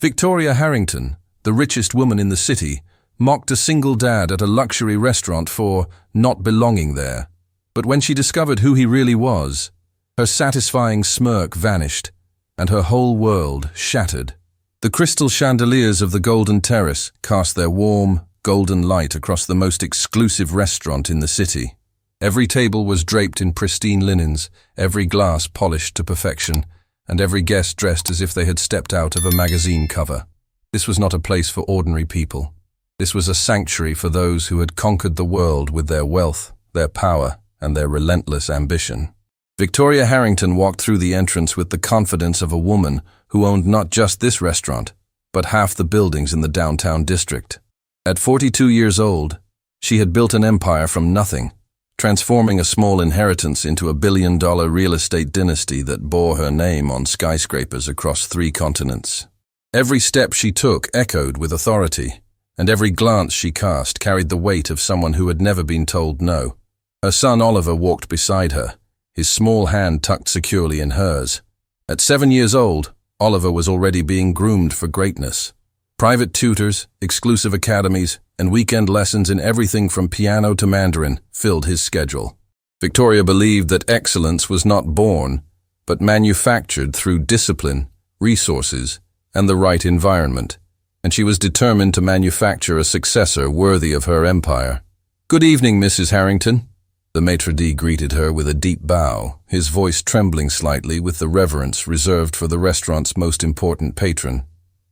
Victoria Harrington, the richest woman in the city, mocked a single dad at a luxury restaurant for not belonging there. But when she discovered who he really was, her satisfying smirk vanished, and her whole world shattered. The crystal chandeliers of the Golden Terrace cast their warm, golden light across the most exclusive restaurant in the city. Every table was draped in pristine linens, every glass polished to perfection, and every guest dressed as if they had stepped out of a magazine cover. This was not a place for ordinary people. This was a sanctuary for those who had conquered the world with their wealth, their power, and their relentless ambition. Victoria Harrington walked through the entrance with the confidence of a woman who owned not just this restaurant, but half the buildings in the downtown district. At 42 years old, she had built an empire from nothing, transforming a small inheritance into a billion-dollar real estate dynasty that bore her name on skyscrapers across 3 continents. Every step she took echoed with authority, and every glance she cast carried the weight of someone who had never been told no. Her son Oliver walked beside her, his small hand tucked securely in hers. At 7 years old, Oliver was already being groomed for greatness. Private tutors, exclusive academies, and weekend lessons in everything from piano to Mandarin filled his schedule. Victoria believed that excellence was not born, but manufactured through discipline, resources, and the right environment, and she was determined to manufacture a successor worthy of her empire. "Good evening, Mrs. Harrington." The maitre d' greeted her with a deep bow, his voice trembling slightly with the reverence reserved for the restaurant's most important patron.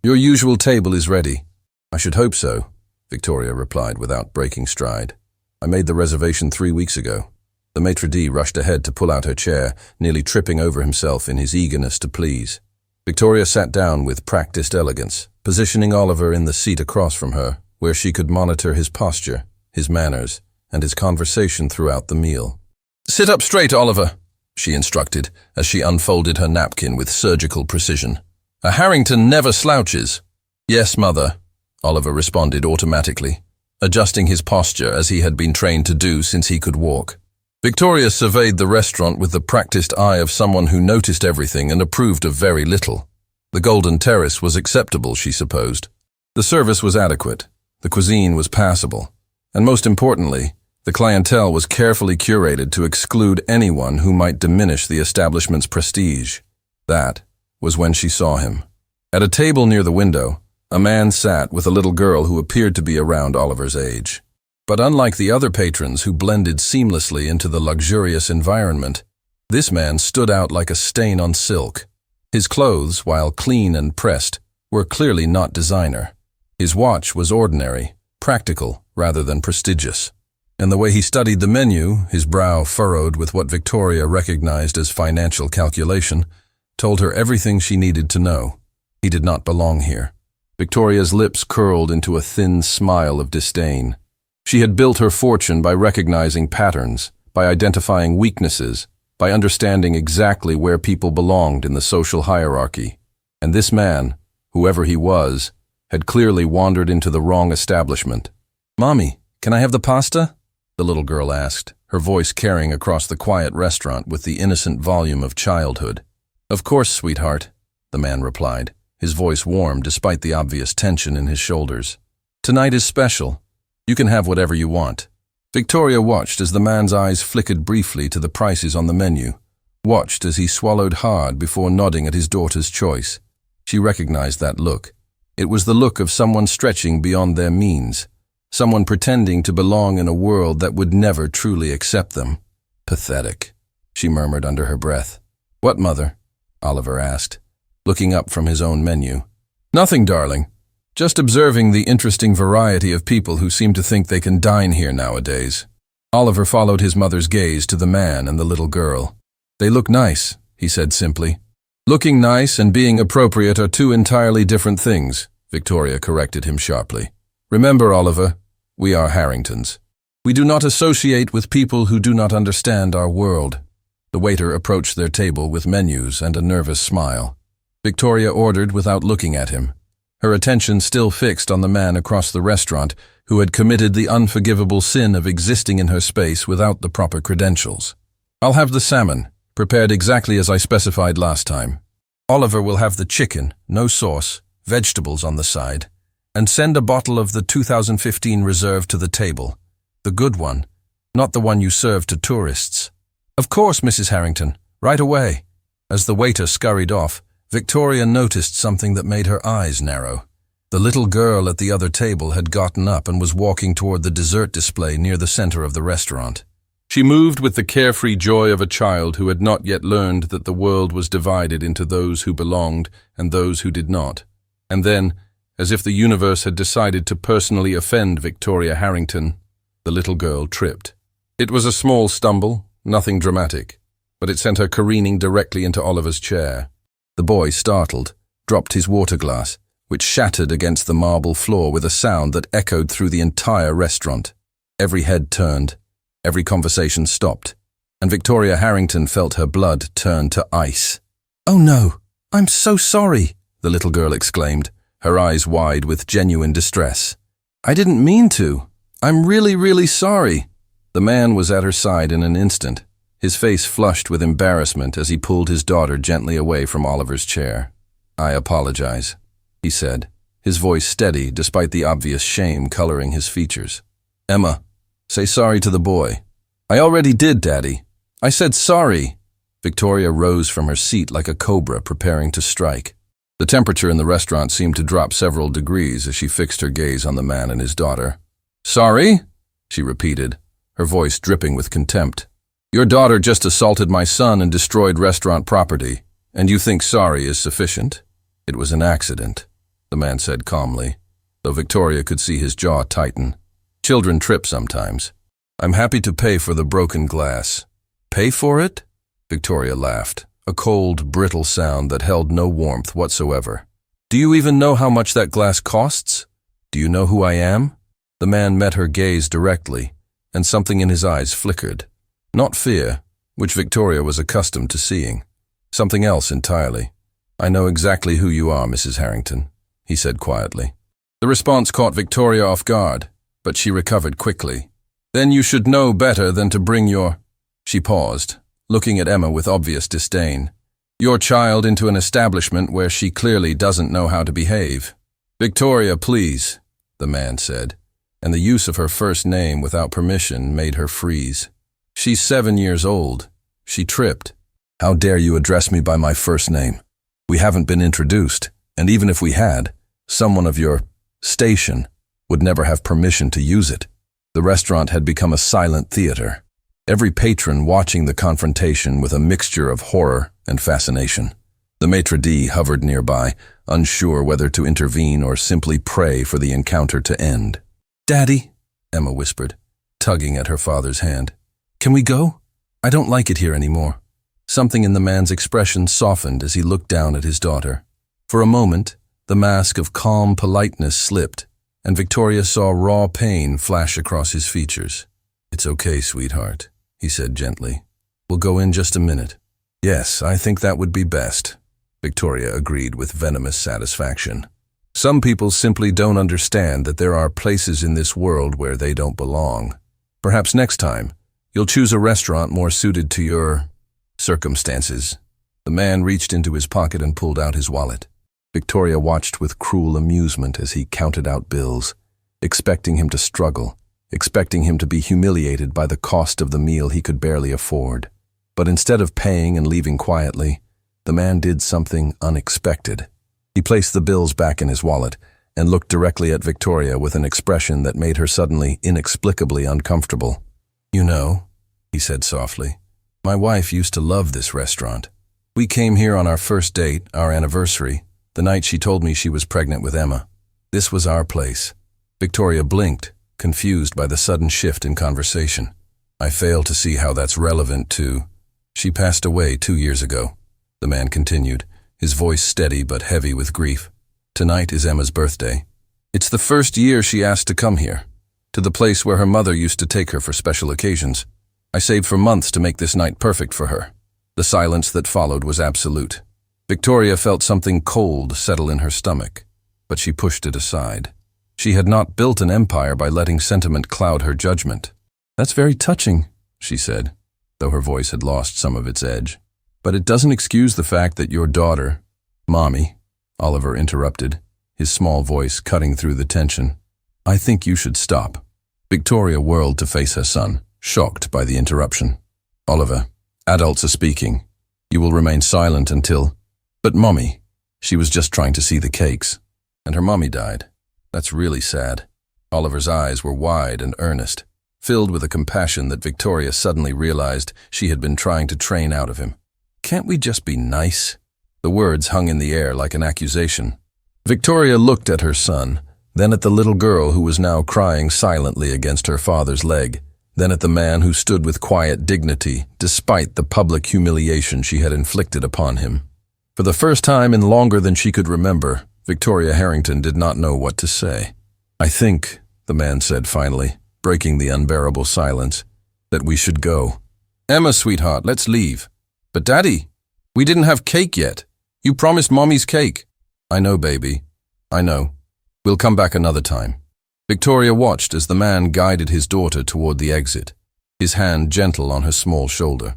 "Your usual table is ready." "I should hope so," Victoria replied without breaking stride. "I made the reservation 3 weeks ago." The maitre d' rushed ahead to pull out her chair, nearly tripping over himself in his eagerness to please. Victoria sat down with practiced elegance, positioning Oliver in the seat across from her, where she could monitor his posture, his manners, and his conversation throughout the meal. "Sit up straight, Oliver," she instructed, as she unfolded her napkin with surgical precision. "A Harrington never slouches." "Yes, mother," Oliver responded automatically, adjusting his posture as he had been trained to do since he could walk. Victoria surveyed the restaurant with the practiced eye of someone who noticed everything and approved of very little. The Golden Terrace was acceptable, she supposed. The service was adequate, the cuisine was passable, and most importantly, the clientele was carefully curated to exclude anyone who might diminish the establishment's prestige. That was when she saw him. At a table near the window, a man sat with a little girl who appeared to be around Oliver's age. But unlike the other patrons who blended seamlessly into the luxurious environment, this man stood out like a stain on silk. His clothes, while clean and pressed, were clearly not designer. His watch was ordinary, practical rather than prestigious. And the way he studied the menu, his brow furrowed with what Victoria recognized as financial calculation, told her everything she needed to know. He did not belong here. Victoria's lips curled into a thin smile of disdain. She had built her fortune by recognizing patterns, by identifying weaknesses, by understanding exactly where people belonged in the social hierarchy. And this man, whoever he was, had clearly wandered into the wrong establishment. "Mommy, can I have the pasta?" the little girl asked, her voice carrying across the quiet restaurant with the innocent volume of childhood. "Of course, sweetheart," the man replied, his voice warm despite the obvious tension in his shoulders. "Tonight is special. You can have whatever you want." Victoria watched as the man's eyes flickered briefly to the prices on the menu, watched as he swallowed hard before nodding at his daughter's choice. She recognized that look. It was the look of someone stretching beyond their means, someone pretending to belong in a world that would never truly accept them. "Pathetic," she murmured under her breath. "What, mother?" Oliver asked, looking up from his own menu. "Nothing, darling. Just observing the interesting variety of people who seem to think they can dine here nowadays." Oliver followed his mother's gaze to the man and the little girl. "They look nice," he said simply. "Looking nice and being appropriate are 2 entirely different things," Victoria corrected him sharply. "Remember, Oliver, we are Harringtons. We do not associate with people who do not understand our world." The waiter approached their table with menus and a nervous smile. Victoria ordered without looking at him, her attention still fixed on the man across the restaurant who had committed the unforgivable sin of existing in her space without the proper credentials. "I'll have the salmon, prepared exactly as I specified last time. Oliver will have the chicken, no sauce, vegetables on the side, and send a bottle of the 2015 reserve to the table. The good one, not the one you serve to tourists." "Of course, Mrs. Harrington, right away." As the waiter scurried off, Victoria noticed something that made her eyes narrow. The little girl at the other table had gotten up and was walking toward the dessert display near the center of the restaurant. She moved with the carefree joy of a child who had not yet learned that the world was divided into those who belonged and those who did not. And then, as if the universe had decided to personally offend Victoria Harrington, the little girl tripped. It was a small stumble, nothing dramatic, but it sent her careening directly into Oliver's chair. The boy, startled, dropped his water glass, which shattered against the marble floor with a sound that echoed through the entire restaurant. Every head turned, every conversation stopped, and Victoria Harrington felt her blood turn to ice. "Oh no, I'm so sorry," the little girl exclaimed, her eyes wide with genuine distress. "I didn't mean to. I'm really, really sorry." The man was at her side in an instant, his face flushed with embarrassment as he pulled his daughter gently away from Oliver's chair. "I apologize," he said, his voice steady despite the obvious shame coloring his features. "Emma, say sorry to the boy." "I already did, Daddy. I said sorry." Victoria rose from her seat like a cobra preparing to strike. The temperature in the restaurant seemed to drop several degrees as she fixed her gaze on the man and his daughter. "Sorry?" she repeated, her voice dripping with contempt. "Your daughter just assaulted my son and destroyed restaurant property, and you think sorry is sufficient?" "It was an accident," the man said calmly, though Victoria could see his jaw tighten. "Children trip sometimes. I'm happy to pay for the broken glass." "Pay for it?" Victoria laughed, a cold, brittle sound that held no warmth whatsoever. "Do you even know how much that glass costs? Do you know who I am?" The man met her gaze directly, and something in his eyes flickered. Not fear, which Victoria was accustomed to seeing. Something else entirely. "I know exactly who you are, Mrs. Harrington," he said quietly. The response caught Victoria off guard, but she recovered quickly. "Then you should know better than to bring your—" She paused, looking at Emma with obvious disdain. "Your child into an establishment where she clearly doesn't know how to behave." "Victoria, please," the man said, and the use of her first name without permission made her freeze. "She's 7 years old. She tripped." "How dare you address me by my first name? We haven't been introduced, and even if we had, someone of your station would never have permission to use it." The restaurant had become a silent theater, every patron watching the confrontation with a mixture of horror and fascination. The maitre d' hovered nearby, unsure whether to intervene or simply pray for the encounter to end. "Daddy," Emma whispered, tugging at her father's hand. "Can we go? I don't like it here anymore." Something in the man's expression softened as he looked down at his daughter. For a moment, the mask of calm politeness slipped, and Victoria saw raw pain flash across his features. "It's okay, sweetheart," he said gently. "We'll go in just a minute." "Yes, I think that would be best," Victoria agreed with venomous satisfaction. Some people simply don't understand that there are places in this world where they don't belong. Perhaps next time, you'll choose a restaurant more suited to your circumstances. The man reached into his pocket and pulled out his wallet. Victoria watched with cruel amusement as he counted out bills, expecting him to struggle, expecting him to be humiliated by the cost of the meal he could barely afford. But instead of paying and leaving quietly, the man did something unexpected. He placed the bills back in his wallet and looked directly at Victoria with an expression that made her suddenly inexplicably uncomfortable. "You know," he said softly, "my wife used to love this restaurant. We came here on our first date, our anniversary, the night she told me she was pregnant with Emma. This was our place." Victoria blinked, confused by the sudden shift in conversation. "I fail to see how that's relevant to—" "She passed away 2 years ago," the man continued, his voice steady but heavy with grief. "Tonight is Emma's birthday. It's the first year she asked to come here, to the place where her mother used to take her for special occasions. I saved for months to make this night perfect for her." The silence that followed was absolute. Victoria felt something cold settle in her stomach, but she pushed it aside. She had not built an empire by letting sentiment cloud her judgment. "That's very touching," she said, though her voice had lost some of its edge. "But it doesn't excuse the fact that your daughter—" "Mommy," Oliver interrupted, his small voice cutting through the tension. "I think you should stop." Victoria whirled to face her son, shocked by the interruption. "Oliver, adults are speaking. You will remain silent until—" "But Mommy," she was just trying to see the cakes. "And her mommy died. That's really sad." Oliver's eyes were wide and earnest, filled with a compassion that Victoria suddenly realized she had been trying to train out of him. "Can't we just be nice?" The words hung in the air like an accusation. Victoria looked at her son, then at the little girl who was now crying silently against her father's leg, then at the man who stood with quiet dignity despite the public humiliation she had inflicted upon him. For the first time in longer than she could remember, Victoria Harrington did not know what to say. "I think," the man said finally, breaking the unbearable silence, "that we should go." "Emma, sweetheart, let's leave." "But Daddy, we didn't have cake yet. You promised Mommy's cake." "I know, baby. I know. We'll come back another time." Victoria watched as the man guided his daughter toward the exit, his hand gentle on her small shoulder.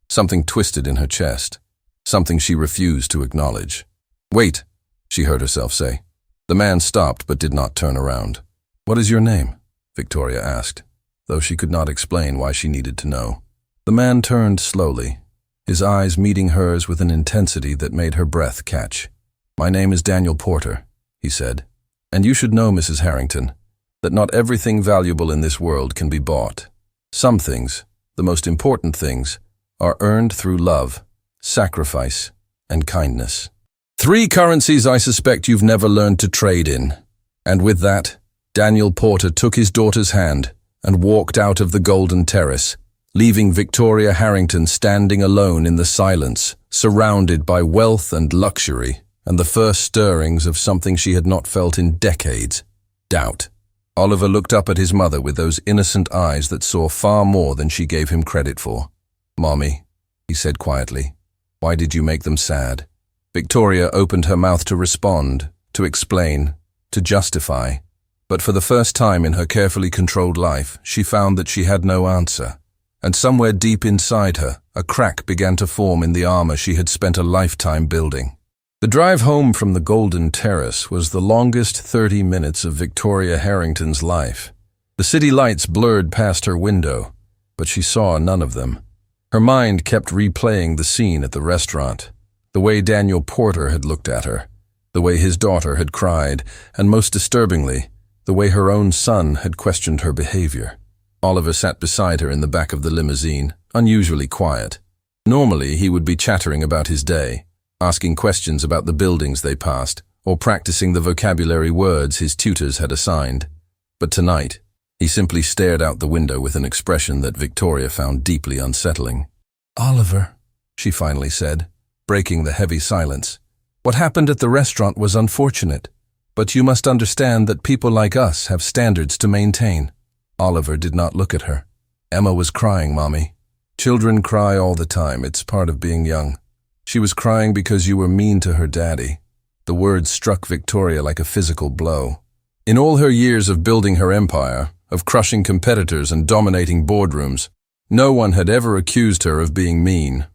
Something twisted in her chest, something she refused to acknowledge. "Wait," she heard herself say. The man stopped but did not turn around. "What is your name?" Victoria asked, though she could not explain why she needed to know. The man turned slowly, his eyes meeting hers with an intensity that made her breath catch. "My name is Daniel Porter," he said. "And you should know, Mrs. Harrington, that not everything valuable in this world can be bought. Some things, the most important things, are earned through love, sacrifice, and kindness. 3 currencies I suspect you've never learned to trade in." And with that, Daniel Porter took his daughter's hand and walked out of the Golden Terrace, leaving Victoria Harrington standing alone in the silence, surrounded by wealth and luxury, and the first stirrings of something she had not felt in decades: doubt. Oliver looked up at his mother with those innocent eyes that saw far more than she gave him credit for. "Mommy," he said quietly, "why did you make them sad?" Victoria opened her mouth to respond, to explain, to justify, but for the first time in her carefully controlled life, she found that she had no answer. And somewhere deep inside her, a crack began to form in the armor she had spent a lifetime building. The drive home from the Golden Terrace was the longest 30 minutes of Victoria Harrington's life. The city lights blurred past her window, but she saw none of them. Her mind kept replaying the scene at the restaurant, the way Daniel Porter had looked at her, the way his daughter had cried, and most disturbingly, the way her own son had questioned her behavior. Oliver sat beside her in the back of the limousine, unusually quiet. Normally, he would be chattering about his day, asking questions about the buildings they passed, or practicing the vocabulary words his tutors had assigned. But tonight, he simply stared out the window with an expression that Victoria found deeply unsettling. "Oliver," she finally said, breaking the heavy silence, "what happened at the restaurant was unfortunate, but you must understand that people like us have standards to maintain." Oliver did not look at her. "Emma was crying, Mommy. Children cry all the time. It's part of being young. She was crying because you were mean to her daddy." The words struck Victoria like a physical blow. In all her years of building her empire, of crushing competitors and dominating boardrooms, no one had ever accused her of being mean.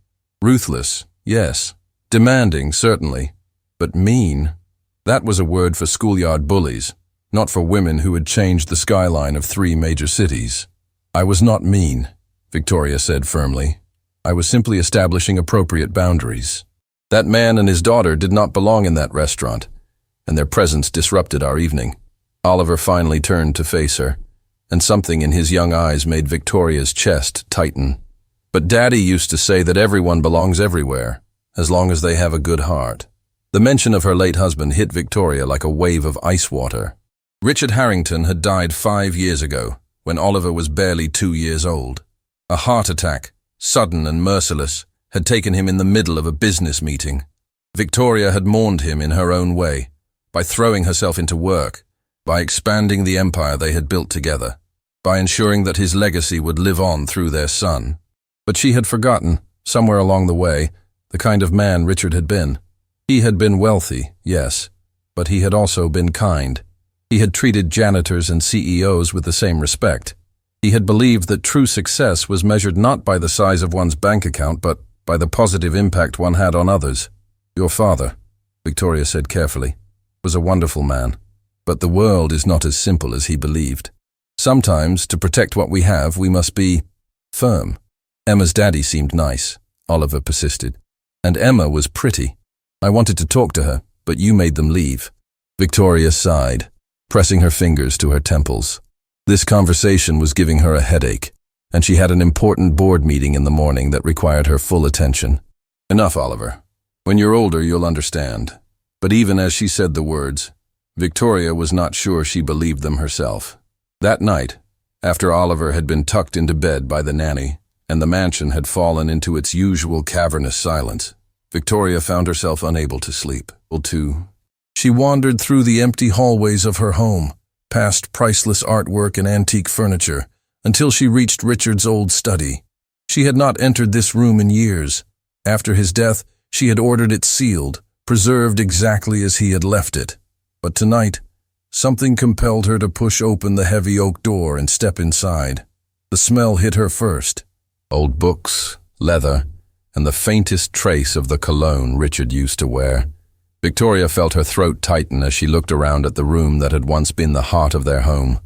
Ruthless, yes. Demanding, certainly. But mean? That was a word for schoolyard bullies, not for women who had changed the skyline of 3 major cities. "I was not mean," Victoria said firmly. "I was simply establishing appropriate boundaries. That man and his daughter did not belong in that restaurant, and their presence disrupted our evening." Oliver finally turned to face her, and something in his young eyes made Victoria's chest tighten. "But Daddy used to say that everyone belongs everywhere, as long as they have a good heart." The mention of her late husband hit Victoria like a wave of ice water. Richard Harrington had died 5 years ago, when Oliver was barely 2 years old. A heart attack, sudden and merciless, had taken him in the middle of a business meeting. Victoria had mourned him in her own way, by throwing herself into work, by expanding the empire they had built together, by ensuring that his legacy would live on through their son. But she had forgotten, somewhere along the way, the kind of man Richard had been. He had been wealthy, yes, but he had also been kind. He had treated janitors and CEOs with the same respect. He had believed that true success was measured not by the size of one's bank account, but by the positive impact one had on others. "Your father," Victoria said carefully, was a wonderful man, but the world is not as simple as he believed. Sometimes, to protect what we have, we must be firm. Emma's daddy seemed nice, Oliver persisted. And Emma was pretty. I wanted to talk to her, but you made them leave. Victoria sighed, pressing her fingers to her temples. This conversation was giving her a headache, and she had an important board meeting in the morning that required her full attention. Enough, Oliver. When you're older, you'll understand. But even as she said the words, Victoria was not sure she believed them herself. That night, after Oliver had been tucked into bed by the nanny, and the mansion had fallen into its usual cavernous silence, Victoria found herself unable to sleep. She wandered through the empty hallways of her home, past priceless artwork and antique furniture, until she reached Richard's old study. She had not entered this room in years. After his death, she had ordered it sealed, preserved exactly as he had left it. But tonight, something compelled her to push open the heavy oak door and step inside. The smell hit her first. Old books, leather, and the faintest trace of the cologne Richard used to wear. Victoria felt her throat tighten as she looked around at the room that had once been the heart of their home.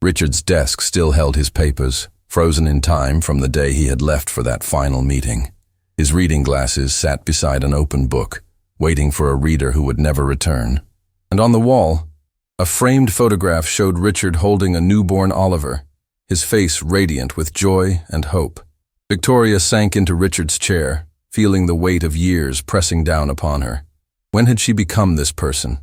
Richard's desk still held his papers, frozen in time from the day he had left for that final meeting. His reading glasses sat beside an open book, waiting for a reader who would never return. And on the wall, a framed photograph showed Richard holding a newborn Oliver, his face radiant with joy and hope. Victoria sank into Richard's chair, feeling the weight of years pressing down upon her. When had she become this person?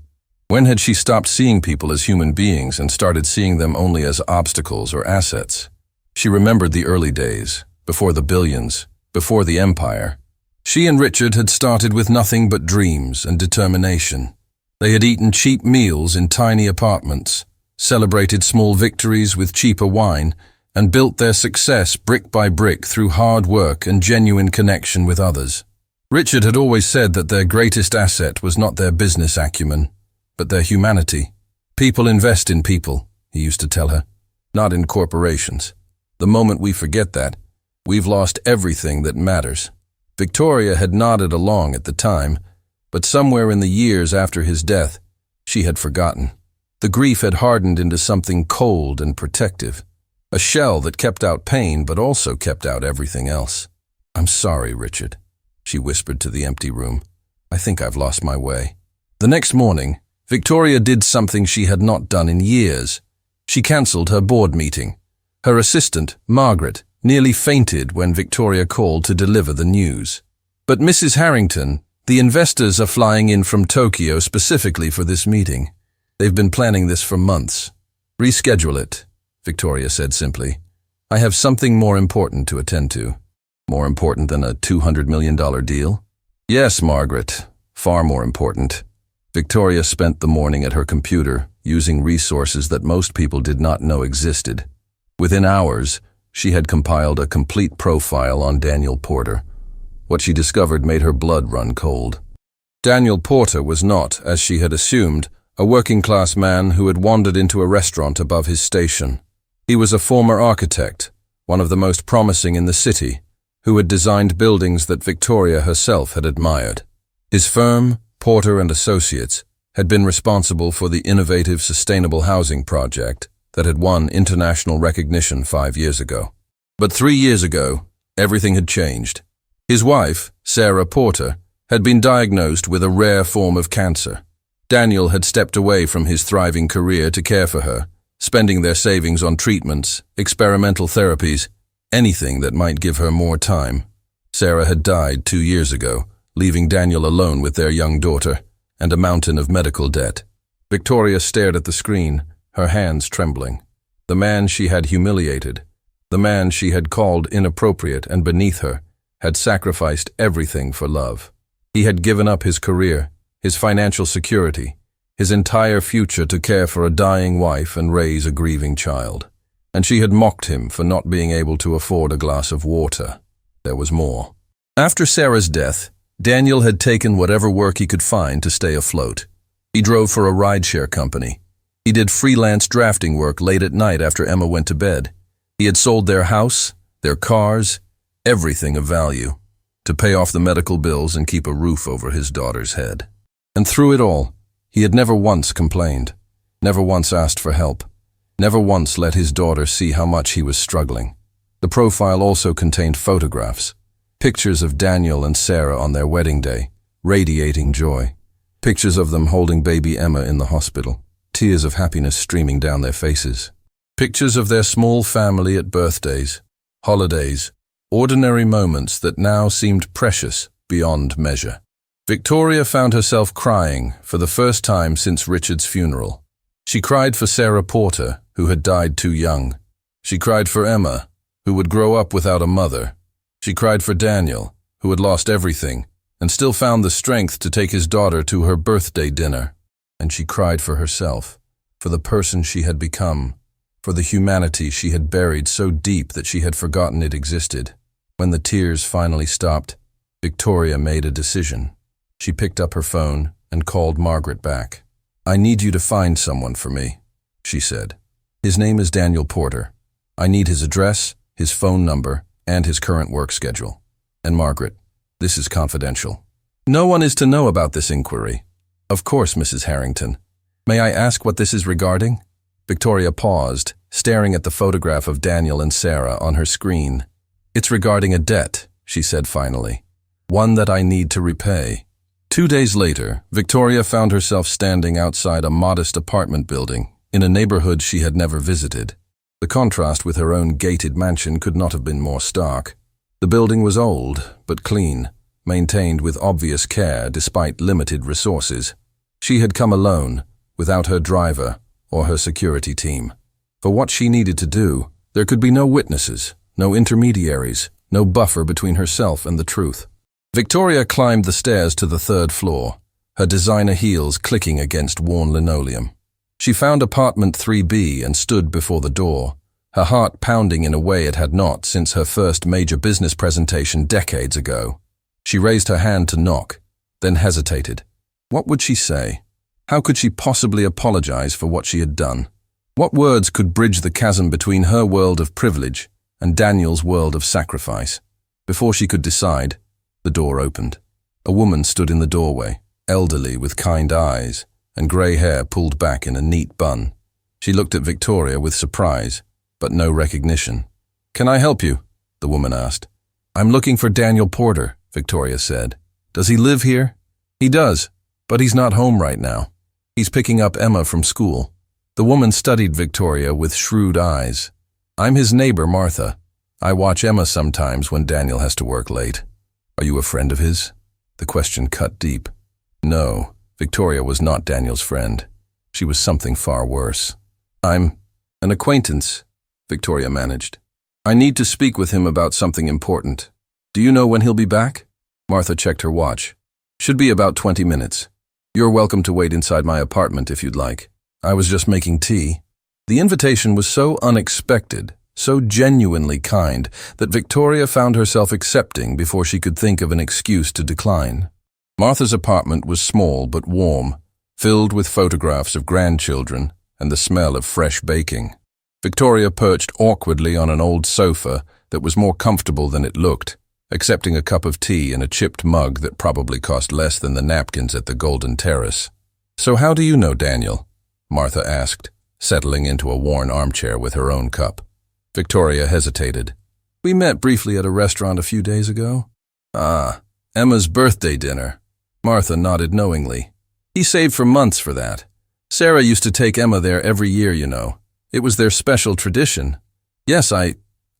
When had she stopped seeing people as human beings and started seeing them only as obstacles or assets? She remembered the early days, before the billions, before the empire. She and Richard had started with nothing but dreams and determination. They had eaten cheap meals in tiny apartments, celebrated small victories with cheaper wine, and built their success brick by brick through hard work and genuine connection with others. Richard had always said that their greatest asset was not their business acumen, but their humanity. People invest in people, he used to tell her, not in corporations. The moment we forget that, we've lost everything that matters. Victoria had nodded along at the time, but somewhere in the years after his death, she had forgotten. The grief had hardened into something cold and protective, a shell that kept out pain but also kept out everything else. "I'm sorry, Richard," she whispered to the empty room. "I think I've lost my way." The next morning, Victoria did something she had not done in years. She cancelled her board meeting. Her assistant, Margaret, nearly fainted when Victoria called to deliver the news. "But Mrs. Harrington, the investors are flying in from Tokyo specifically for this meeting. They've been planning this for months. Reschedule it," Victoria said simply. "I have something more important to attend to." "More important than a $200 million deal?" "Yes, Margaret, far more important." Victoria spent the morning at her computer, using resources that most people did not know existed. Within hours, she had compiled a complete profile on Daniel Porter. What she discovered made her blood run cold. Daniel Porter was not, as she had assumed, a working-class man who had wandered into a restaurant above his station. He was a former architect, one of the most promising in the city, who had designed buildings that Victoria herself had admired. His firm, Porter and Associates, had been responsible for the innovative sustainable housing project that had won international recognition 5 years ago. But 3 years ago, everything had changed. His wife, Sarah Porter, had been diagnosed with a rare form of cancer. Daniel had stepped away from his thriving career to care for her, spending their savings on treatments, experimental therapies, anything that might give her more time. Sarah had died 2 years ago, leaving Daniel alone with their young daughter and a mountain of medical debt. Victoria stared at the screen, her hands trembling. The man she had humiliated, the man she had called inappropriate and beneath her, had sacrificed everything for love. He had given up his career, his financial security, his entire future to care for a dying wife and raise a grieving child. And she had mocked him for not being able to afford a glass of water. There was more. After Sarah's death, Daniel had taken whatever work he could find to stay afloat. He drove for a rideshare company. He did freelance drafting work late at night after Emma went to bed. He had sold their house, their cars, everything of value, to pay off the medical bills and keep a roof over his daughter's head. And through it all, He had never once complained, never once asked for help, never once let his daughter see how much he was struggling. The profile also contained photographs, pictures of Daniel and Sarah on their wedding day, radiating joy, pictures of them holding baby Emma in the hospital, tears of happiness streaming down their faces, pictures of their small family at birthdays, holidays, ordinary moments that now seemed precious beyond measure. Victoria found herself crying for the first time since Richard's funeral. She cried for Sarah Porter, who had died too young. She cried for Emma, who would grow up without a mother. She cried for Daniel, who had lost everything and still found the strength to take his daughter to her birthday dinner. And she cried for herself, for the person she had become, for the humanity she had buried so deep that she had forgotten it existed. When the tears finally stopped, Victoria made a decision. She picked up her phone and called Margaret back. "I need you to find someone for me," she said. "His name is Daniel Porter. I need his address, his phone number, and his current work schedule. And Margaret, this is confidential. No one is to know about this inquiry." "Of course, Mrs. Harrington. May I ask what this is regarding?" Victoria paused, staring at the photograph of Daniel and Sarah on her screen. "It's regarding a debt," she said finally. "One that I need to repay." 2 days later, Victoria found herself standing outside a modest apartment building in a neighborhood she had never visited. The contrast with her own gated mansion could not have been more stark. The building was old, but clean, maintained with obvious care despite limited resources. She had come alone, without her driver or her security team. For what she needed to do, there could be no witnesses, no intermediaries, no buffer between herself and the truth. Victoria climbed the stairs to the 3rd floor, her designer heels clicking against worn linoleum. She found apartment 3B and stood before the door, her heart pounding in a way it had not since her first major business presentation decades ago. She raised her hand to knock, then hesitated. What would she say? How could she possibly apologize for what she had done? What words could bridge the chasm between her world of privilege and Daniel's world of sacrifice? Before she could decide, the door opened. A woman stood in the doorway, elderly with kind eyes and grey hair pulled back in a neat bun. She looked at Victoria with surprise, but no recognition. "Can I help you?" the woman asked. "I'm looking for Daniel Porter," Victoria said. "Does he live here?" "He does, but he's not home right now. He's picking up Emma from school." The woman studied Victoria with shrewd eyes. "I'm his neighbor, Martha. I watch Emma sometimes when Daniel has to work late." "Are you a friend of his?" The question cut deep. No, Victoria was not Daniel's friend. She was something far worse. "I'm an acquaintance," Victoria managed. "I need to speak with him about something important. Do you know when he'll be back?" Martha checked her watch. "Should be about 20 minutes. You're welcome to wait inside my apartment if you'd like. I was just making tea." The invitation was so unexpected, so genuinely kind, that Victoria found herself accepting before she could think of an excuse to decline. Martha's apartment was small but warm, filled with photographs of grandchildren and the smell of fresh baking. Victoria perched awkwardly on an old sofa that was more comfortable than it looked, accepting a cup of tea in a chipped mug that probably cost less than the napkins at the Golden Terrace. "So how do you know Daniel?" Martha asked, settling into a worn armchair with her own cup. Victoria hesitated. "We met briefly at a restaurant a few days ago." "Ah, Emma's birthday dinner." Martha nodded knowingly. "He saved for months for that. Sarah used to take Emma there every year, you know. It was their special tradition." "Yes, I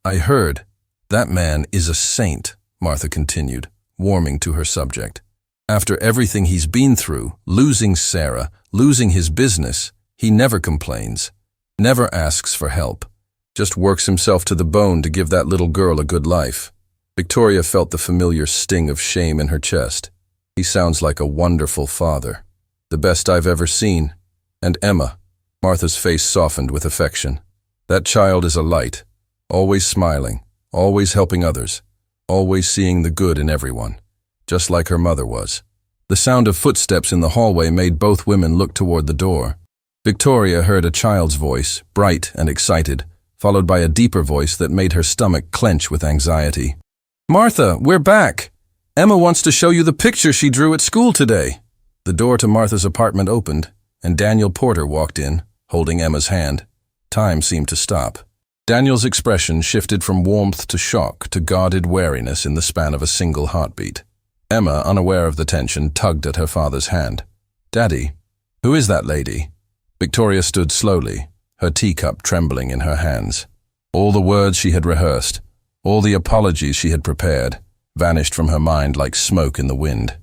heard." "That man is a saint," Martha continued, warming to her subject. "After everything he's been through, losing Sarah, losing his business, he never complains, never asks for help, just works himself to the bone to give that little girl a good life." Victoria felt the familiar sting of shame in her chest. "He sounds like a wonderful father. The best I've ever seen. And Emma." Martha's face softened with affection. "That child is a light, always smiling, always helping others, always seeing the good in everyone, just like her mother was." The sound of footsteps in the hallway made both women look toward the door. Victoria heard a child's voice, bright and excited, followed by a deeper voice that made her stomach clench with anxiety. "Martha, we're back! Emma wants to show you the picture she drew at school today." The door to Martha's apartment opened, and Daniel Porter walked in, holding Emma's hand. Time seemed to stop. Daniel's expression shifted from warmth to shock to guarded wariness in the span of a single heartbeat. Emma, unaware of the tension, tugged at her father's hand. "Daddy, who is that lady?" Victoria stood slowly, her teacup trembling in her hands. All the words she had rehearsed, all the apologies she had prepared, vanished from her mind like smoke in the wind.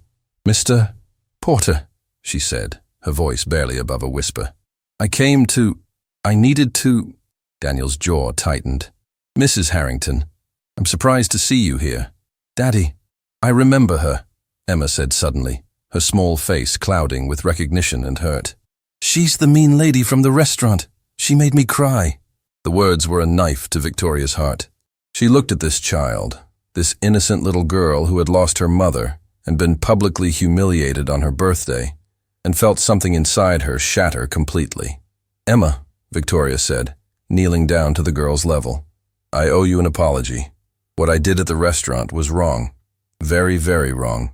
"Mr. Porter," she said, her voice barely above a whisper. I needed to—" Daniel's jaw tightened. "Mrs. Harrington, I'm surprised to see you here." "Daddy, I remember her," Emma said suddenly, her small face clouding with recognition and hurt. "She's the mean lady from the restaurant. She made me cry." The words were a knife to Victoria's heart. She looked at this child, this innocent little girl who had lost her mother and been publicly humiliated on her birthday, and felt something inside her shatter completely. "Emma," Victoria said, kneeling down to the girl's level, "I owe you an apology. What I did at the restaurant was wrong. Very, very wrong.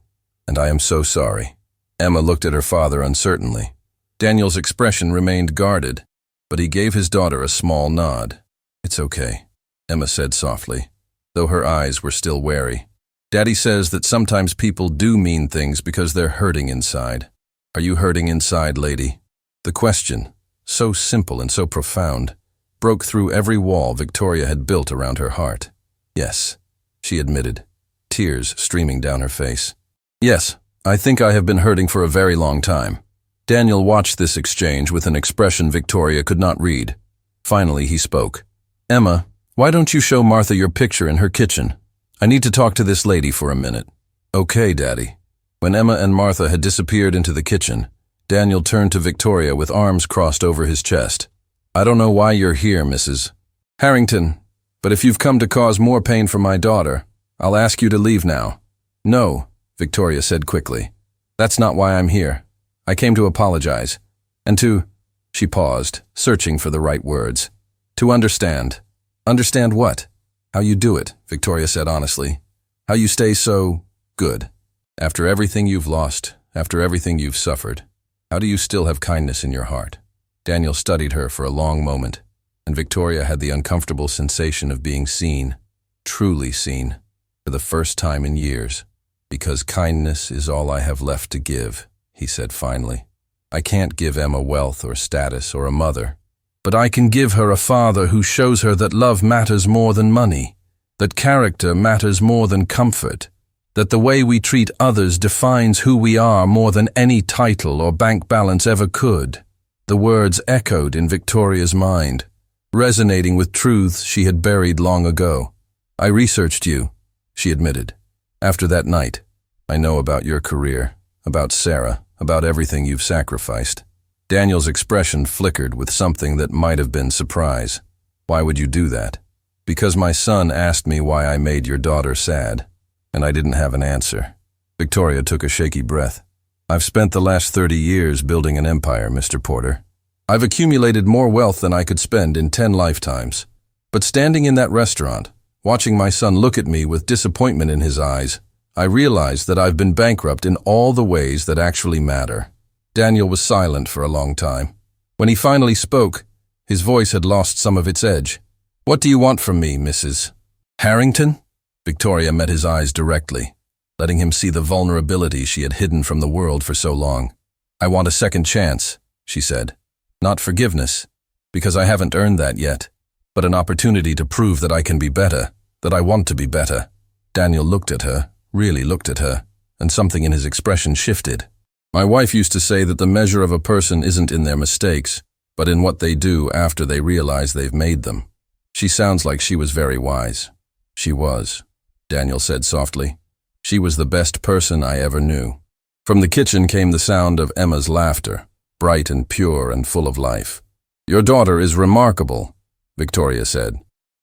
And I am so sorry." Emma looked at her father uncertainly. Daniel's expression remained guarded, but he gave his daughter a small nod. "It's okay," Emma said softly, though her eyes were still wary. "Daddy says that sometimes people do mean things because they're hurting inside. Are you hurting inside, lady?" The question, so simple and so profound, broke through every wall Victoria had built around her heart. "Yes," she admitted, tears streaming down her face. "Yes, I think I have been hurting for a very long time." Daniel watched this exchange with an expression Victoria could not read. Finally, he spoke. "Emma, why don't you show Martha your picture in her kitchen? I need to talk to this lady for a minute." "Okay, Daddy." When Emma and Martha had disappeared into the kitchen, Daniel turned to Victoria with arms crossed over his chest. "I don't know why you're here, Mrs. Harrington, but if you've come to cause more pain for my daughter, I'll ask you to leave now." "No," Victoria said quickly. "That's not why I'm here. I came to apologize. And to—" She paused, searching for the right words. "To understand." "Understand what?" "How you do it," Victoria said honestly. "How you stay so good. After everything you've lost, after everything you've suffered, how do you still have kindness in your heart?" Daniel studied her for a long moment, and Victoria had the uncomfortable sensation of being seen, truly seen, for the first time in years. "Because kindness is all I have left to give," he said finally. "I can't give Emma wealth or status or a mother, but I can give her a father who shows her that love matters more than money, that character matters more than comfort, that the way we treat others defines who we are more than any title or bank balance ever could." The words echoed in Victoria's mind, resonating with truths she had buried long ago. "I researched you," she admitted. "After that night, I know about your career, about Sarah, about everything you've sacrificed." Daniel's expression flickered with something that might have been surprise. "Why would you do that?" "Because my son asked me why I made your daughter sad, and I didn't have an answer." Victoria took a shaky breath. "I've spent the last 30 years building an empire, Mr. Porter. I've accumulated more wealth than I could spend in 10 lifetimes. But standing in that restaurant, watching my son look at me with disappointment in his eyes, I realized that I've been bankrupt in all the ways that actually matter." Daniel was silent for a long time. When he finally spoke, his voice had lost some of its edge. "What do you want from me, Mrs. Harrington?" Victoria met his eyes directly, letting him see the vulnerability she had hidden from the world for so long. "I want a second chance," she said. "Not forgiveness, because I haven't earned that yet, but an opportunity to prove that I can be better, that I want to be better." Daniel looked at her, really looked at her, and something in his expression shifted. "My wife used to say that the measure of a person isn't in their mistakes, but in what they do after they realize they've made them." She sounds like she was very wise. "She was," Daniel said softly. "She was the best person I ever knew." From the kitchen came the sound of Emma's laughter, bright and pure and full of life. "Your daughter is remarkable," Victoria said.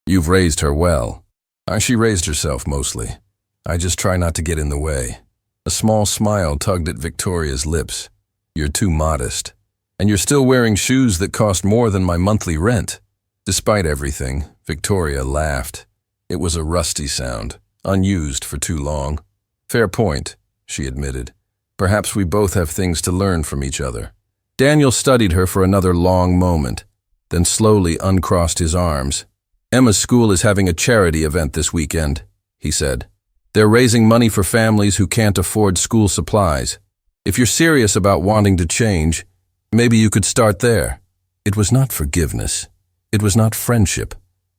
"You've raised her well." "She raised herself mostly. I just try not to get in the way." A small smile tugged at Victoria's lips. "You're too modest. And you're still wearing shoes that cost more than my monthly rent." Despite everything, Victoria laughed. It was a rusty sound, unused for too long. "Fair point," she admitted. Perhaps we both have things to learn from each other." Daniel studied her for another long moment, then slowly uncrossed his arms. "Emma's school is having a charity event this weekend," he said. "They're raising money for families who can't afford school supplies. If you're serious about wanting to change, maybe you could start there." It was not forgiveness. It was not friendship.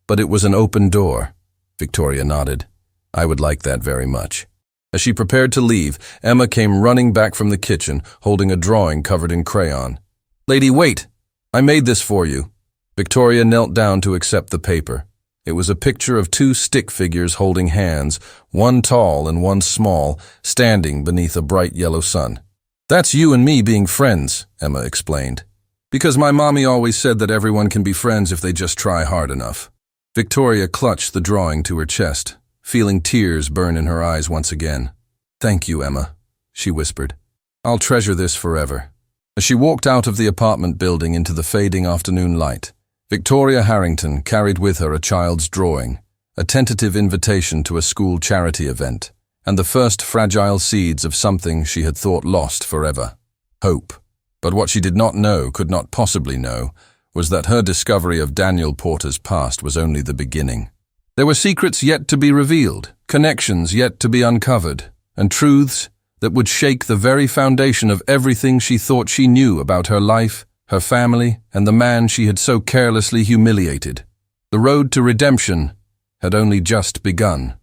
But it was an open door. Victoria nodded. "I would like that very much." As she prepared to leave, Emma came running back from the kitchen, holding a drawing covered in crayon. "Lady, wait! I made this for you." Victoria knelt down to accept the paper. It was a picture of two stick figures holding hands, one tall and one small, standing beneath a bright yellow sun. "That's you and me being friends," Emma explained. "Because my mommy always said that everyone can be friends if they just try hard enough." Victoria clutched the drawing to her chest, feeling tears burn in her eyes once again. "Thank you, Emma," she whispered. "I'll treasure this forever." As she walked out of the apartment building into the fading afternoon light, Victoria Harrington carried with her a child's drawing, a tentative invitation to a school charity event, and the first fragile seeds of something she had thought lost forever: hope. But what she did not know, could not possibly know, was that her discovery of Daniel Porter's past was only the beginning. There were secrets yet to be revealed, connections yet to be uncovered, and truths that would shake the very foundation of everything she thought she knew about her life, her family, and the man she had so carelessly humiliated. The road to redemption had only just begun.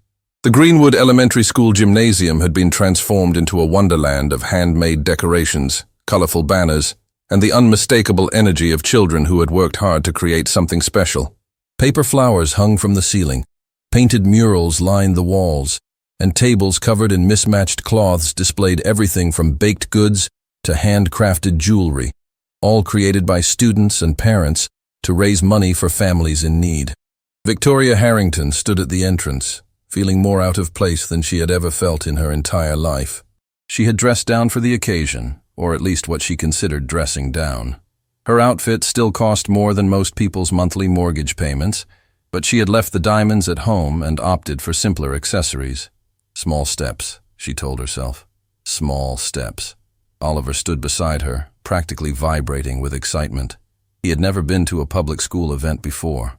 The Greenwood Elementary School gymnasium had been transformed into a wonderland of handmade decorations, colorful banners, and the unmistakable energy of children who had worked hard to create something special. Paper flowers hung from the ceiling, painted murals lined the walls, and tables covered in mismatched cloths displayed everything from baked goods to handcrafted jewelry, all created by students and parents to raise money for families in need. Victoria Harrington stood at the entrance, feeling more out of place than she had ever felt in her entire life. She had dressed down for the occasion, or at least what she considered dressing down. Her outfit still cost more than most people's monthly mortgage payments, but she had left the diamonds at home and opted for simpler accessories. Small steps, she told herself. Small steps. Oliver stood beside her, practically vibrating with excitement. He had never been to a public school event before.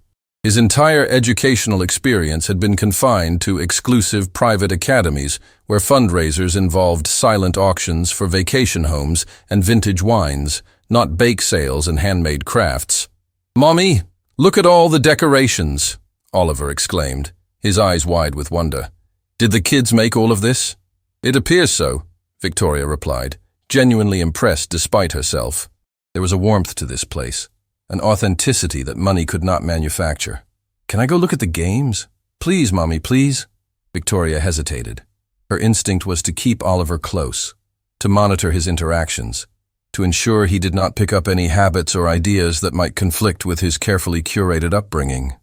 His entire educational experience had been confined to exclusive private academies where fundraisers involved silent auctions for vacation homes and vintage wines, not bake sales and handmade crafts. "Mommy, look at all the decorations," Oliver exclaimed, his eyes wide with wonder. "Did the kids make all of this?" "It appears so," Victoria replied, genuinely impressed despite herself. There was a warmth to this place, an authenticity that money could not manufacture. "Can I go look at the games? Please, Mommy, please." Victoria hesitated. Her instinct was to keep Oliver close, to monitor his interactions, to ensure he did not pick up any habits or ideas that might conflict with his carefully curated upbringing.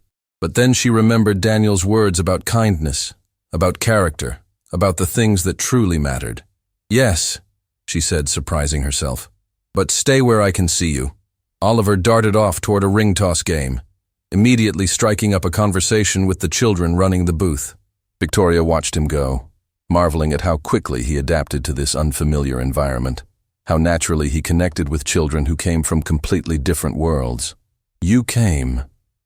But then she remembered Daniel's words about kindness, about character, about the things that truly mattered. "Yes," she said, surprising herself. "But stay where I can see you." Oliver darted off toward a ring toss game, immediately striking up a conversation with the children running the booth. Victoria watched him go, marveling at how quickly he adapted to this unfamiliar environment, how naturally he connected with children who came from completely different worlds. "You came."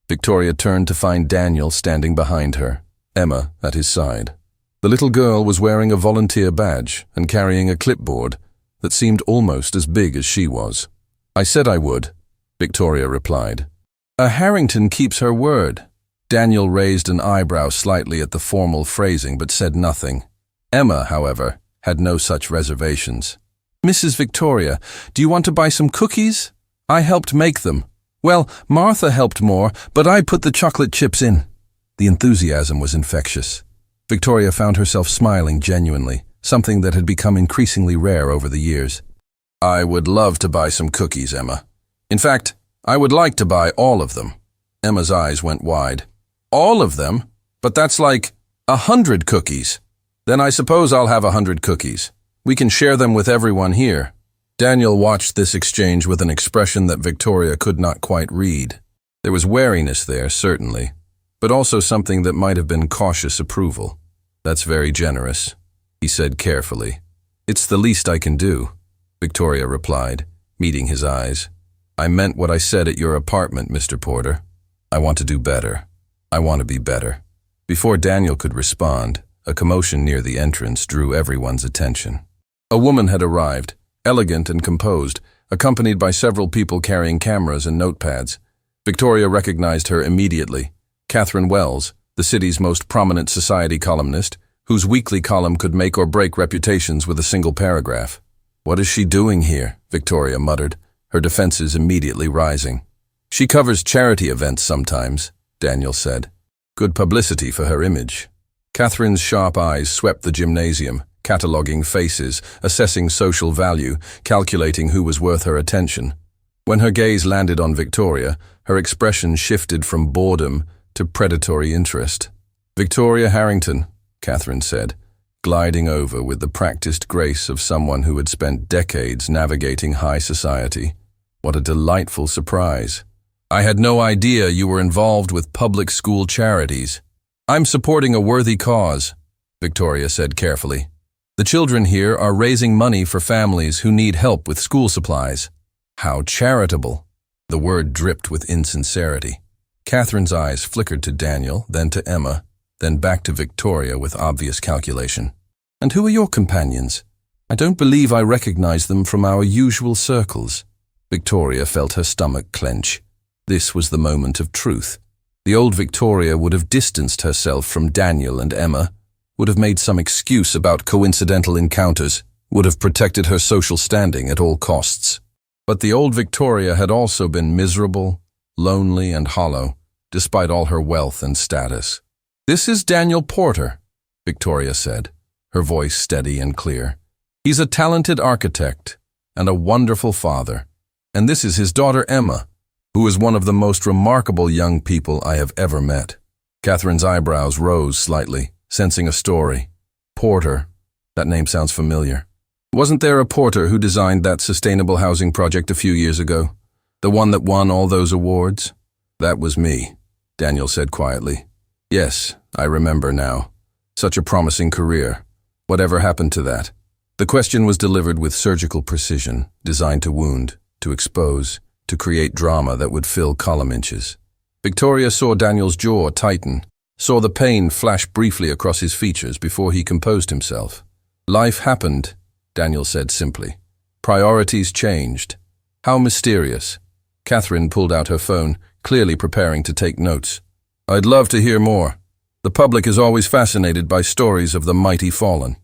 Victoria turned to find Daniel standing behind her, Emma at his side. The little girl was wearing a volunteer badge and carrying a clipboard that seemed almost as big as she was. "I said I would," Victoria replied. "A Harrington keeps her word." Daniel raised an eyebrow slightly at the formal phrasing but said nothing. Emma, however, had no such reservations. "Mrs. Victoria, do you want to buy some cookies? I helped make them. Well, Martha helped more, but I put the chocolate chips in." The enthusiasm was infectious. Victoria found herself smiling genuinely, something that had become increasingly rare over the years. "I would love to buy some cookies, Emma. In fact, I would like to buy all of them." Emma's eyes went wide. "All of them? But that's like 100 cookies. Then I suppose I'll have 100 cookies. We can share them with everyone here." Daniel watched this exchange with an expression that Victoria could not quite read. There was wariness there, certainly, but also something that might have been cautious approval. "That's very generous," he said carefully. It's the least I can do, Victoria replied, meeting his eyes. I meant what I said at your apartment, Mr. Porter. I want to do better. I want to be better. Before Daniel could respond, a commotion near the entrance drew everyone's attention. A woman had arrived, elegant and composed, accompanied by several people carrying cameras and notepads. Victoria recognized her immediately. Catherine Wells, the city's most prominent society columnist, whose weekly column could make or break reputations with a single paragraph. What is she doing here? Victoria muttered, her defenses immediately rising. She covers charity events sometimes, Daniel said. Good publicity for her image. Catherine's sharp eyes swept the gymnasium, cataloguing faces, assessing social value, calculating who was worth her attention. When her gaze landed on Victoria, her expression shifted from boredom to predatory interest. Victoria Harrington, Catherine said, gliding over with the practiced grace of someone who had spent decades navigating high society. What a delightful surprise. I had no idea you were involved with public school charities. I'm supporting a worthy cause, Victoria said carefully. The children here are raising money for families who need help with school supplies. How charitable. The word dripped with insincerity. Catherine's eyes flickered to Daniel, then to Emma, then back to Victoria with obvious calculation. And who are your companions? I don't believe I recognize them from our usual circles. Victoria felt her stomach clench. This was the moment of truth. The old Victoria would have distanced herself from Daniel and Emma, would have made some excuse about coincidental encounters, would have protected her social standing at all costs. But the old Victoria had also been miserable, lonely and hollow, despite all her wealth and status. This is Daniel Porter, Victoria said, her voice steady and clear. He's a talented architect and a wonderful father. And this is his daughter Emma, who is one of the most remarkable young people I have ever met. Catherine's eyebrows rose slightly, sensing a story. Porter. That name sounds familiar. Wasn't there a Porter who designed that sustainable housing project a few years ago? The one that won all those awards? That was me, Daniel said quietly. Yes, I remember now. Such a promising career. Whatever happened to that? The question was delivered with surgical precision, designed to wound, to expose, to create drama that would fill column inches. Victoria saw Daniel's jaw tighten, saw the pain flash briefly across his features before he composed himself. Life happened, Daniel said simply. Priorities changed. How mysterious. Catherine pulled out her phone, clearly preparing to take notes. I'd love to hear more. The public is always fascinated by stories of the mighty fallen.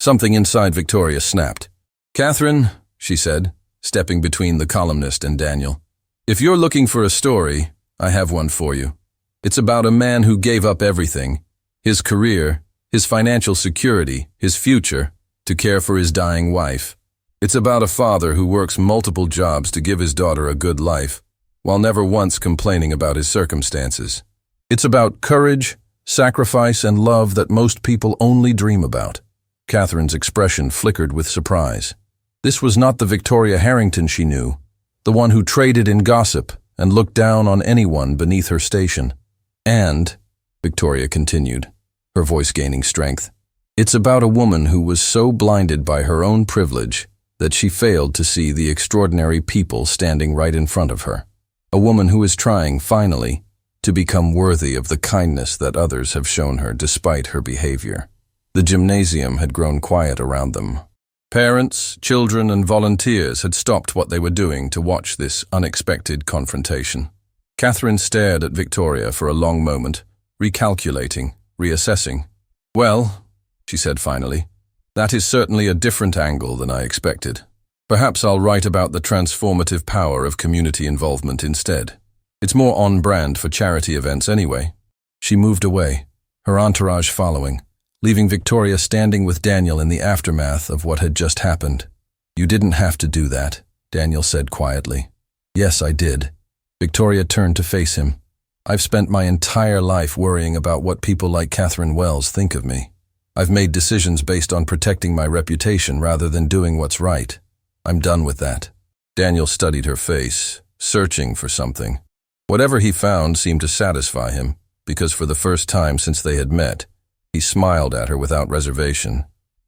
Something inside Victoria snapped. Catherine, she said, stepping between the columnist and Daniel. If you're looking for a story, I have one for you. It's about a man who gave up everything, his career, his financial security, his future, to care for his dying wife. It's about a father who works multiple jobs to give his daughter a good life, while never once complaining about his circumstances. It's about courage, sacrifice, and love that most people only dream about. Catherine's expression flickered with surprise. This was not the Victoria Harrington she knew, the one who traded in gossip and looked down on anyone beneath her station. And, Victoria continued, her voice gaining strength, it's about a woman who was so blinded by her own privilege that she failed to see the extraordinary people standing right in front of her. A woman who is trying, finally, to become worthy of the kindness that others have shown her despite her behavior. The gymnasium had grown quiet around them. Parents, children, and volunteers had stopped what they were doing to watch this unexpected confrontation. Catherine stared at Victoria for a long moment, recalculating, reassessing. Well, she said finally, that is certainly a different angle than I expected. Perhaps I'll write about the transformative power of community involvement instead. It's more on brand for charity events anyway. She moved away, her entourage following, leaving Victoria standing with Daniel in the aftermath of what had just happened. You didn't have to do that, Daniel said quietly. Yes, I did. Victoria turned to face him. I've spent my entire life worrying about what people like Catherine Wells think of me. I've made decisions based on protecting my reputation rather than doing what's right. I'm done with that. Daniel studied her face, searching for something. Whatever he found seemed to satisfy him, because for the first time since they had met, he smiled at her without reservation.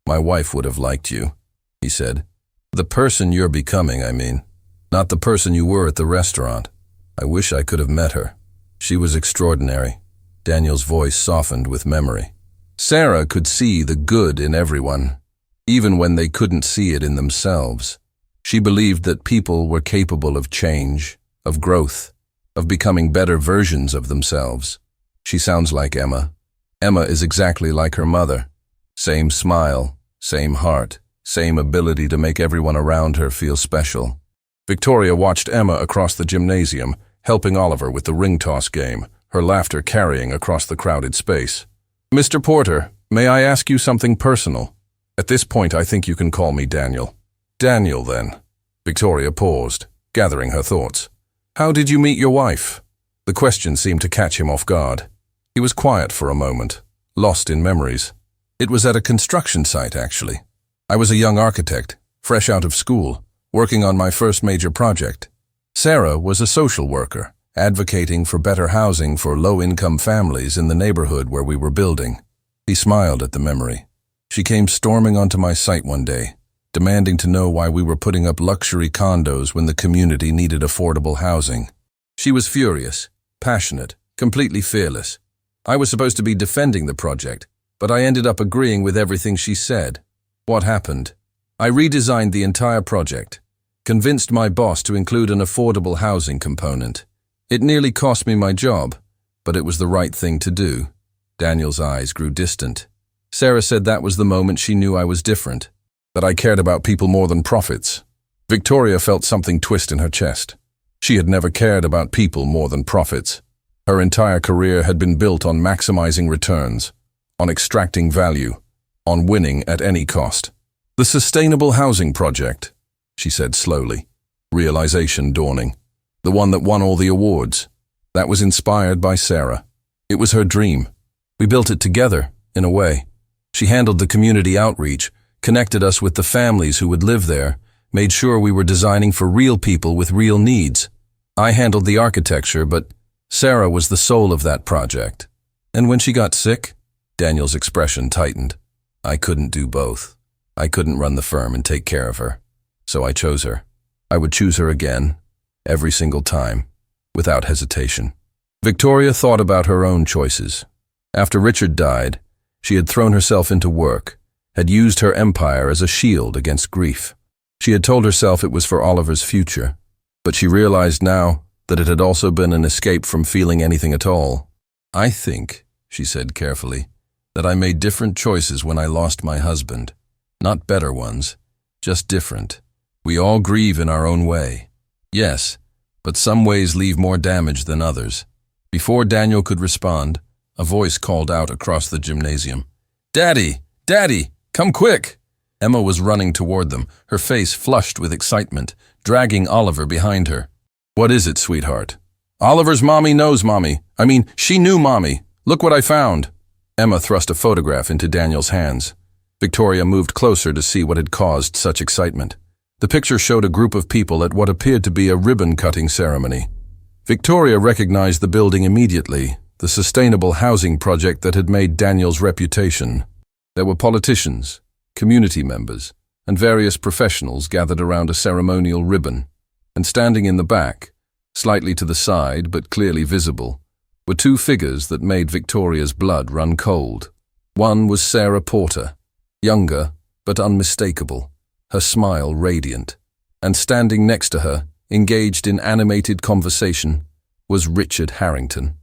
My wife would have liked you. he said. The person you're becoming, I mean. Not the person you were at the restaurant. I wish I could have met her. She was extraordinary. Daniel's voice softened with memory. Sarah could see the good in everyone, even when they couldn't see it in themselves. She believed that people were capable of change, of growth, of becoming better versions of themselves. She sounds like Emma. Emma is exactly like her mother. Same smile, same heart, same ability to make everyone around her feel special. Victoria watched Emma across the gymnasium, helping Oliver with the ring toss game, her laughter carrying across the crowded space. Mr. Porter, may I ask you something personal? At this point, I think you can call me Daniel. Daniel, then. Victoria paused, gathering her thoughts. How did you meet your wife? The question seemed to catch him off guard. He was quiet for a moment, lost in memories. It was at a construction site, actually. I was a young architect, fresh out of school, working on my first major project. Sarah was a social worker, advocating for better housing for low-income families in the neighborhood where we were building. He smiled at the memory. She came storming onto my site one day, demanding to know why we were putting up luxury condos when the community needed affordable housing. She was furious, passionate, completely fearless. I was supposed to be defending the project, but I ended up agreeing with everything she said. What happened? I redesigned the entire project, convinced my boss to include an affordable housing component. It nearly cost me my job, but it was the right thing to do. Daniel's eyes grew distant. Sarah said that was the moment she knew I was different, that I cared about people more than profits. Victoria felt something twist in her chest. She had never cared about people more than profits. Her entire career had been built on maximizing returns, on extracting value, on winning at any cost. The Sustainable Housing Project, she said slowly, realization dawning. The one that won all the awards. That was inspired by Sarah. It was her dream. We built it together, in a way. She handled the community outreach, connected us with the families who would live there, made sure we were designing for real people with real needs. I handled the architecture, but Sarah was the soul of that project. And when she got sick, Daniel's expression tightened. I couldn't do both. I couldn't run the firm and take care of her. So I chose her. I would choose her again, every single time, without hesitation. Victoria thought about her own choices. After Richard died, she had thrown herself into work, had used her empire as a shield against grief. She had told herself it was for Oliver's future, but she realized now that it had also been an escape from feeling anything at all. I think, she said carefully, that I made different choices when I lost my husband. Not better ones, just different. We all grieve in our own way. Yes, but some ways leave more damage than others. Before Daniel could respond, a voice called out across the gymnasium. Daddy! Daddy! Come quick! Emma was running toward them, her face flushed with excitement, dragging Oliver behind her. What is it, sweetheart? Oliver's mommy knows mommy. She knew mommy. Look what I found. Emma thrust a photograph into Daniel's hands. Victoria moved closer to see what had caused such excitement. The picture showed a group of people at what appeared to be a ribbon-cutting ceremony. Victoria recognized the building immediately, the sustainable housing project that had made Daniel's reputation. There were politicians, community members, and various professionals gathered around a ceremonial ribbon. And standing in the back, slightly to the side but clearly visible, were two figures that made Victoria's blood run cold. One was Sarah Porter, younger but unmistakable, her smile radiant. And standing next to her, engaged in animated conversation, was Richard Harrington.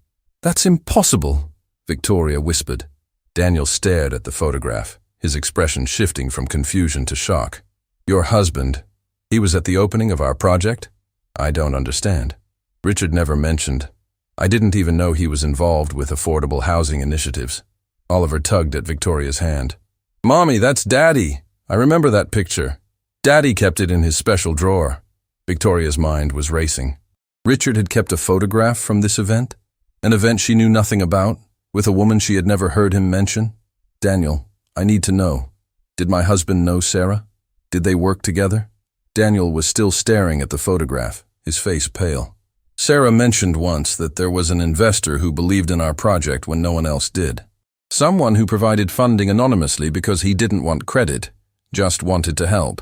That's impossible, Victoria whispered. Daniel stared at the photograph, his expression shifting from confusion to shock. Your husband, he was at the opening of our project? I don't understand. Richard never mentioned. I didn't even know he was involved with affordable housing initiatives. Oliver tugged at Victoria's hand. Mommy, that's Daddy. I remember that picture. Daddy kept it in his special drawer. Victoria's mind was racing. Richard had kept a photograph from this event? An event she knew nothing about, with a woman she had never heard him mention? Daniel, I need to know. Did my husband know Sarah? Did they work together? Daniel was still staring at the photograph, his face pale. Sarah mentioned once that there was an investor who believed in our project when no one else did. Someone who provided funding anonymously because he didn't want credit, just wanted to help.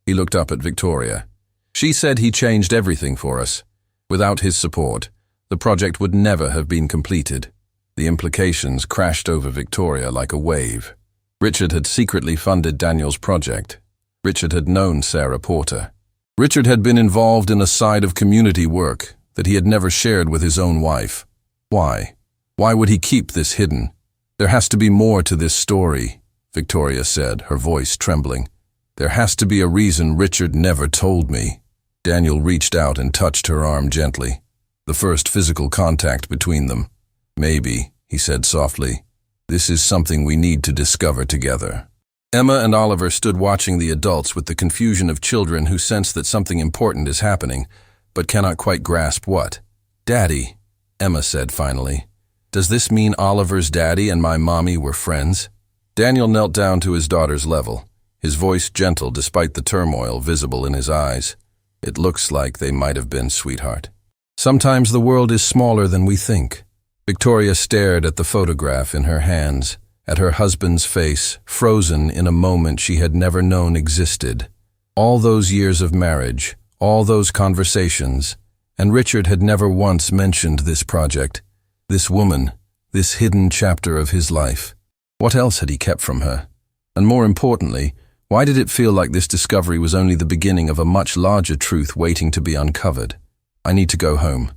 He looked up at Victoria. She said he changed everything for us. Without his support, the project would never have been completed. The implications crashed over Victoria like a wave. Richard had secretly funded Daniel's project. Richard had known Sarah Porter. Richard had been involved in a side of community work that he had never shared with his own wife. Why? Why would he keep this hidden? There has to be more to this story, Victoria said, her voice trembling. There has to be a reason Richard never told me. Daniel reached out and touched her arm gently. The first physical contact between them. Maybe, he said softly, this is something we need to discover together. Emma and Oliver stood watching the adults with the confusion of children who sense that something important is happening, but cannot quite grasp what. Daddy, Emma said finally. Does this mean Oliver's daddy and my mommy were friends? Daniel knelt down to his daughter's level, his voice gentle despite the turmoil visible in his eyes. It looks like they might have been, sweetheart. Sometimes the world is smaller than we think. Victoria stared at the photograph in her hands, at her husband's face, frozen in a moment she had never known existed. All those years of marriage, all those conversations, and Richard had never once mentioned this project, this woman, this hidden chapter of his life. What else had he kept from her? And more importantly, why did it feel like this discovery was only the beginning of a much larger truth waiting to be uncovered? I need to go home,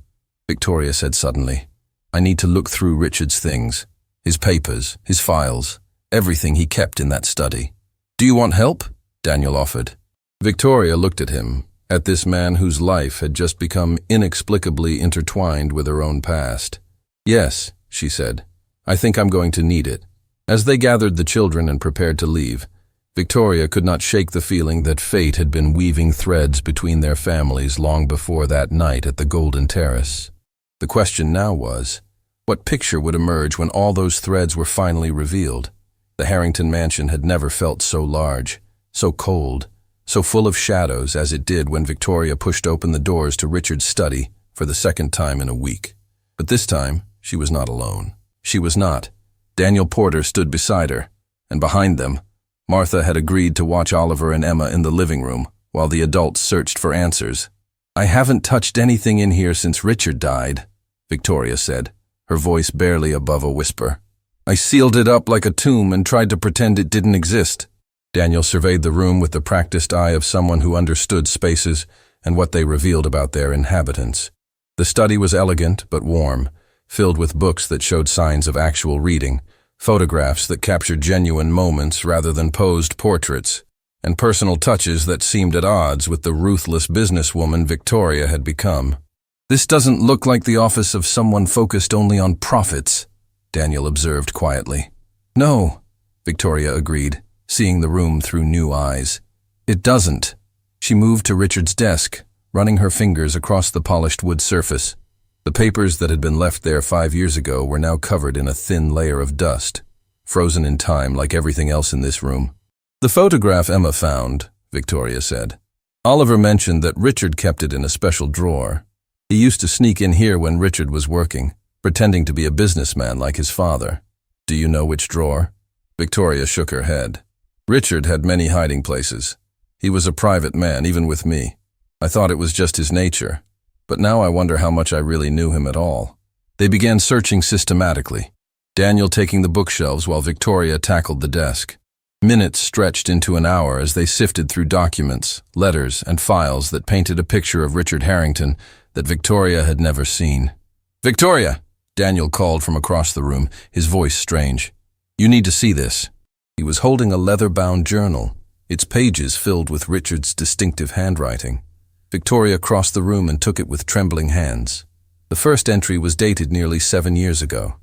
Victoria said suddenly. I need to look through Richard's things, his papers, his files, everything he kept in that study. Do you want help? Daniel offered. Victoria looked at him, at this man whose life had just become inexplicably intertwined with her own past. Yes, she said. I think I'm going to need it. As they gathered the children and prepared to leave, Victoria could not shake the feeling that fate had been weaving threads between their families long before that night at the Golden Terrace. The question now was, what picture would emerge when all those threads were finally revealed? The Harrington mansion had never felt so large, so cold, so full of shadows as it did when Victoria pushed open the doors to Richard's study for the second time in a week. But this time, she was not alone. She was not. Daniel Porter stood beside her, and behind them, Martha had agreed to watch Oliver and Emma in the living room while the adults searched for answers. I haven't touched anything in here since Richard died, Victoria said, her voice barely above a whisper. I sealed it up like a tomb and tried to pretend it didn't exist. Daniel surveyed the room with the practiced eye of someone who understood spaces and what they revealed about their inhabitants. The study was elegant but warm, filled with books that showed signs of actual reading, photographs that captured genuine moments rather than posed portraits, and personal touches that seemed at odds with the ruthless businesswoman Victoria had become. This doesn't look like the office of someone focused only on profits, Daniel observed quietly. No, Victoria agreed, seeing the room through new eyes. It doesn't. She moved to Richard's desk, running her fingers across the polished wood surface. The papers that had been left there 5 years ago were now covered in a thin layer of dust, frozen in time like everything else in this room. The photograph Emma found, Victoria said. Oliver mentioned that Richard kept it in a special drawer. He used to sneak in here when Richard was working, pretending to be a businessman like his father. Do you know which drawer? Victoria shook her head. Richard had many hiding places. He was a private man, even with me. I thought it was just his nature. But now I wonder how much I really knew him at all. They began searching systematically, Daniel taking the bookshelves while Victoria tackled the desk. Minutes stretched into an hour as they sifted through documents, letters, and files that painted a picture of Richard Harrington that Victoria had never seen. Victoria! Daniel called from across the room, his voice strange. You need to see this. He was holding a leather-bound journal, its pages filled with Richard's distinctive handwriting. Victoria crossed the room and took it with trembling hands. The first entry was dated nearly 7 years ago.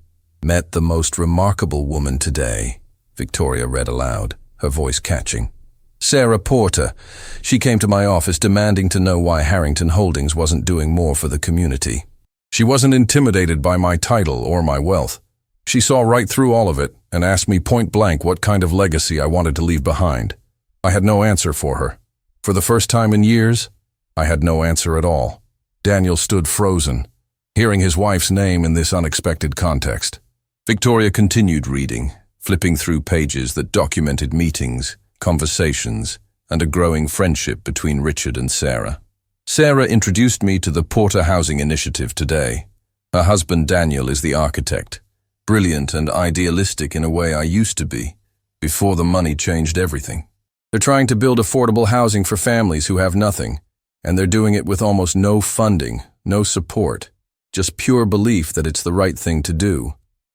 Met the most remarkable woman today, Victoria read aloud, her voice catching. Sarah Porter. She came to my office demanding to know why Harrington Holdings wasn't doing more for the community. She wasn't intimidated by my title or my wealth. She saw right through all of it and asked me point blank what kind of legacy I wanted to leave behind. I had no answer for her. For the first time in years, I had no answer at all. Daniel stood frozen, hearing his wife's name in this unexpected context. Victoria continued reading, flipping through pages that documented meetings, conversations, and a growing friendship between Richard and Sarah. Sarah introduced me to the Porter Housing Initiative today. Her husband Daniel is the architect, brilliant and idealistic in a way I used to be, before the money changed everything. They're trying to build affordable housing for families who have nothing, and they're doing it with almost no funding, no support, just pure belief that it's the right thing to do.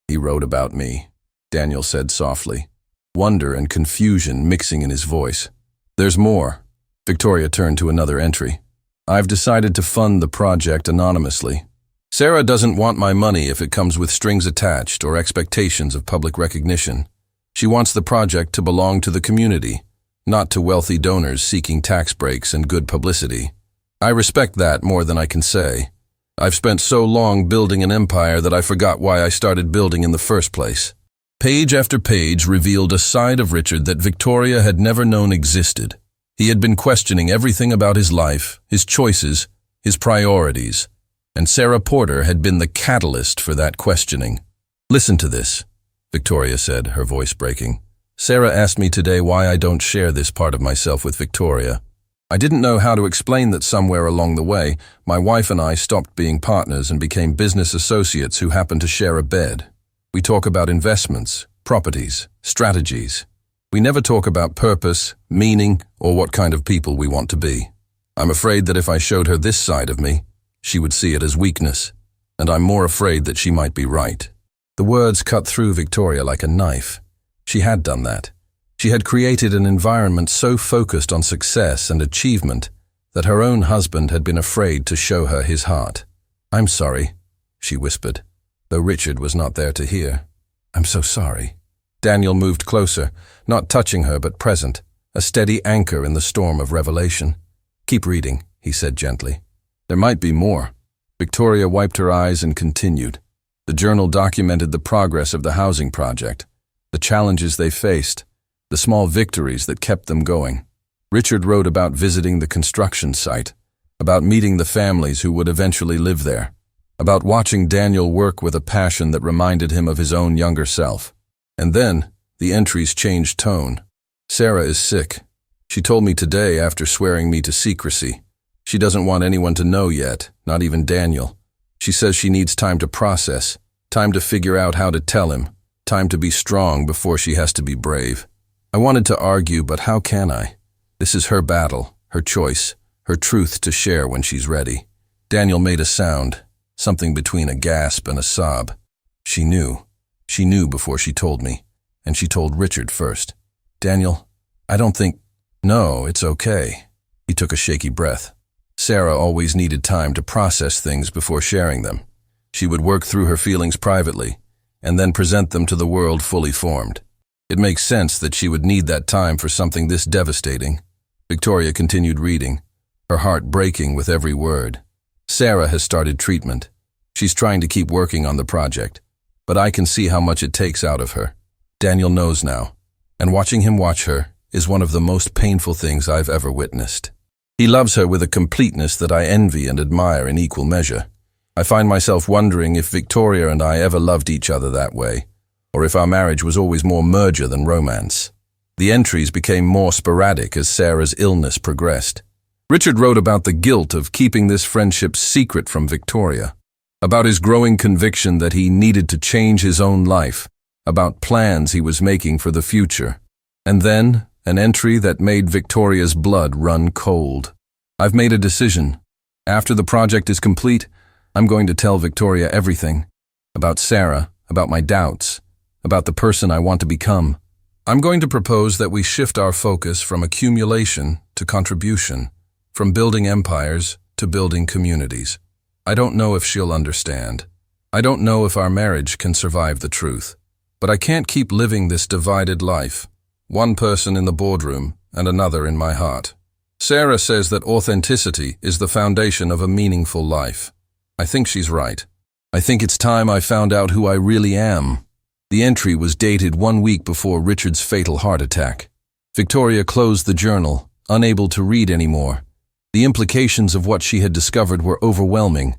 He wrote about me, Daniel said softly, wonder and confusion mixing in his voice. There's more. Victoria turned to another entry. I've decided to fund the project anonymously. Sarah doesn't want my money if it comes with strings attached or expectations of public recognition. She wants the project to belong to the community, not to wealthy donors seeking tax breaks and good publicity. I respect that more than I can say. I've spent so long building an empire that I forgot why I started building in the first place. Page after page revealed a side of Richard that Victoria had never known existed. He had been questioning everything about his life, his choices, his priorities, and Sarah Porter had been the catalyst for that questioning. Listen to this, Victoria said, her voice breaking. Sarah asked me today why I don't share this part of myself with Victoria. I didn't know how to explain that somewhere along the way, my wife and I stopped being partners and became business associates who happened to share a bed. We talk about investments, properties, strategies. We never talk about purpose, meaning, or what kind of people we want to be. I'm afraid that if I showed her this side of me, she would see it as weakness, and I'm more afraid that she might be right. The words cut through Victoria like a knife. She had done that. She had created an environment so focused on success and achievement that her own husband had been afraid to show her his heart. I'm sorry, she whispered, though Richard was not there to hear. I'm so sorry. Daniel moved closer, not touching her but present, a steady anchor in the storm of revelation. Keep reading, he said gently. There might be more. Victoria wiped her eyes and continued. The journal documented the progress of the housing project, the challenges they faced, the small victories that kept them going. Richard wrote about visiting the construction site, about meeting the families who would eventually live there, about watching Daniel work with a passion that reminded him of his own younger self. And then, the entries changed tone. Sarah is sick. She told me today after swearing me to secrecy. She doesn't want anyone to know yet, not even Daniel. She says she needs time to process, time to figure out how to tell him, time to be strong before she has to be brave. I wanted to argue, but how can I? This is her battle, her choice, her truth to share when she's ready. Daniel made a sound, something between a gasp and a sob. She knew. She knew before she told me, and she told Richard first. Daniel, I don't think... No, it's okay. He took a shaky breath. Sarah always needed time to process things before sharing them. She would work through her feelings privately, and then present them to the world fully formed. It makes sense that she would need that time for something this devastating. Victoria continued reading, her heart breaking with every word. Sarah has started treatment. She's trying to keep working on the project, but I can see how much it takes out of her. Daniel knows now, and watching him watch her is one of the most painful things I've ever witnessed. He loves her with a completeness that I envy and admire in equal measure. I find myself wondering if Victoria and I ever loved each other that way, or if our marriage was always more merger than romance. The entries became more sporadic as Sarah's illness progressed. Richard wrote about the guilt of keeping this friendship secret from Victoria, about his growing conviction that he needed to change his own life, about plans he was making for the future. And then, an entry that made Victoria's blood run cold. I've made a decision. After the project is complete, I'm going to tell Victoria everything. About Sarah, about my doubts, about the person I want to become. I'm going to propose that we shift our focus from accumulation to contribution, from building empires to building communities. I don't know if she'll understand. I don't know if our marriage can survive the truth. But I can't keep living this divided life, one person in the boardroom and another in my heart. Sarah says that authenticity is the foundation of a meaningful life. I think she's right. I think it's time I found out who I really am. The entry was dated 1 week before Richard's fatal heart attack. Victoria closed the journal, unable to read anymore. The implications of what she had discovered were overwhelming.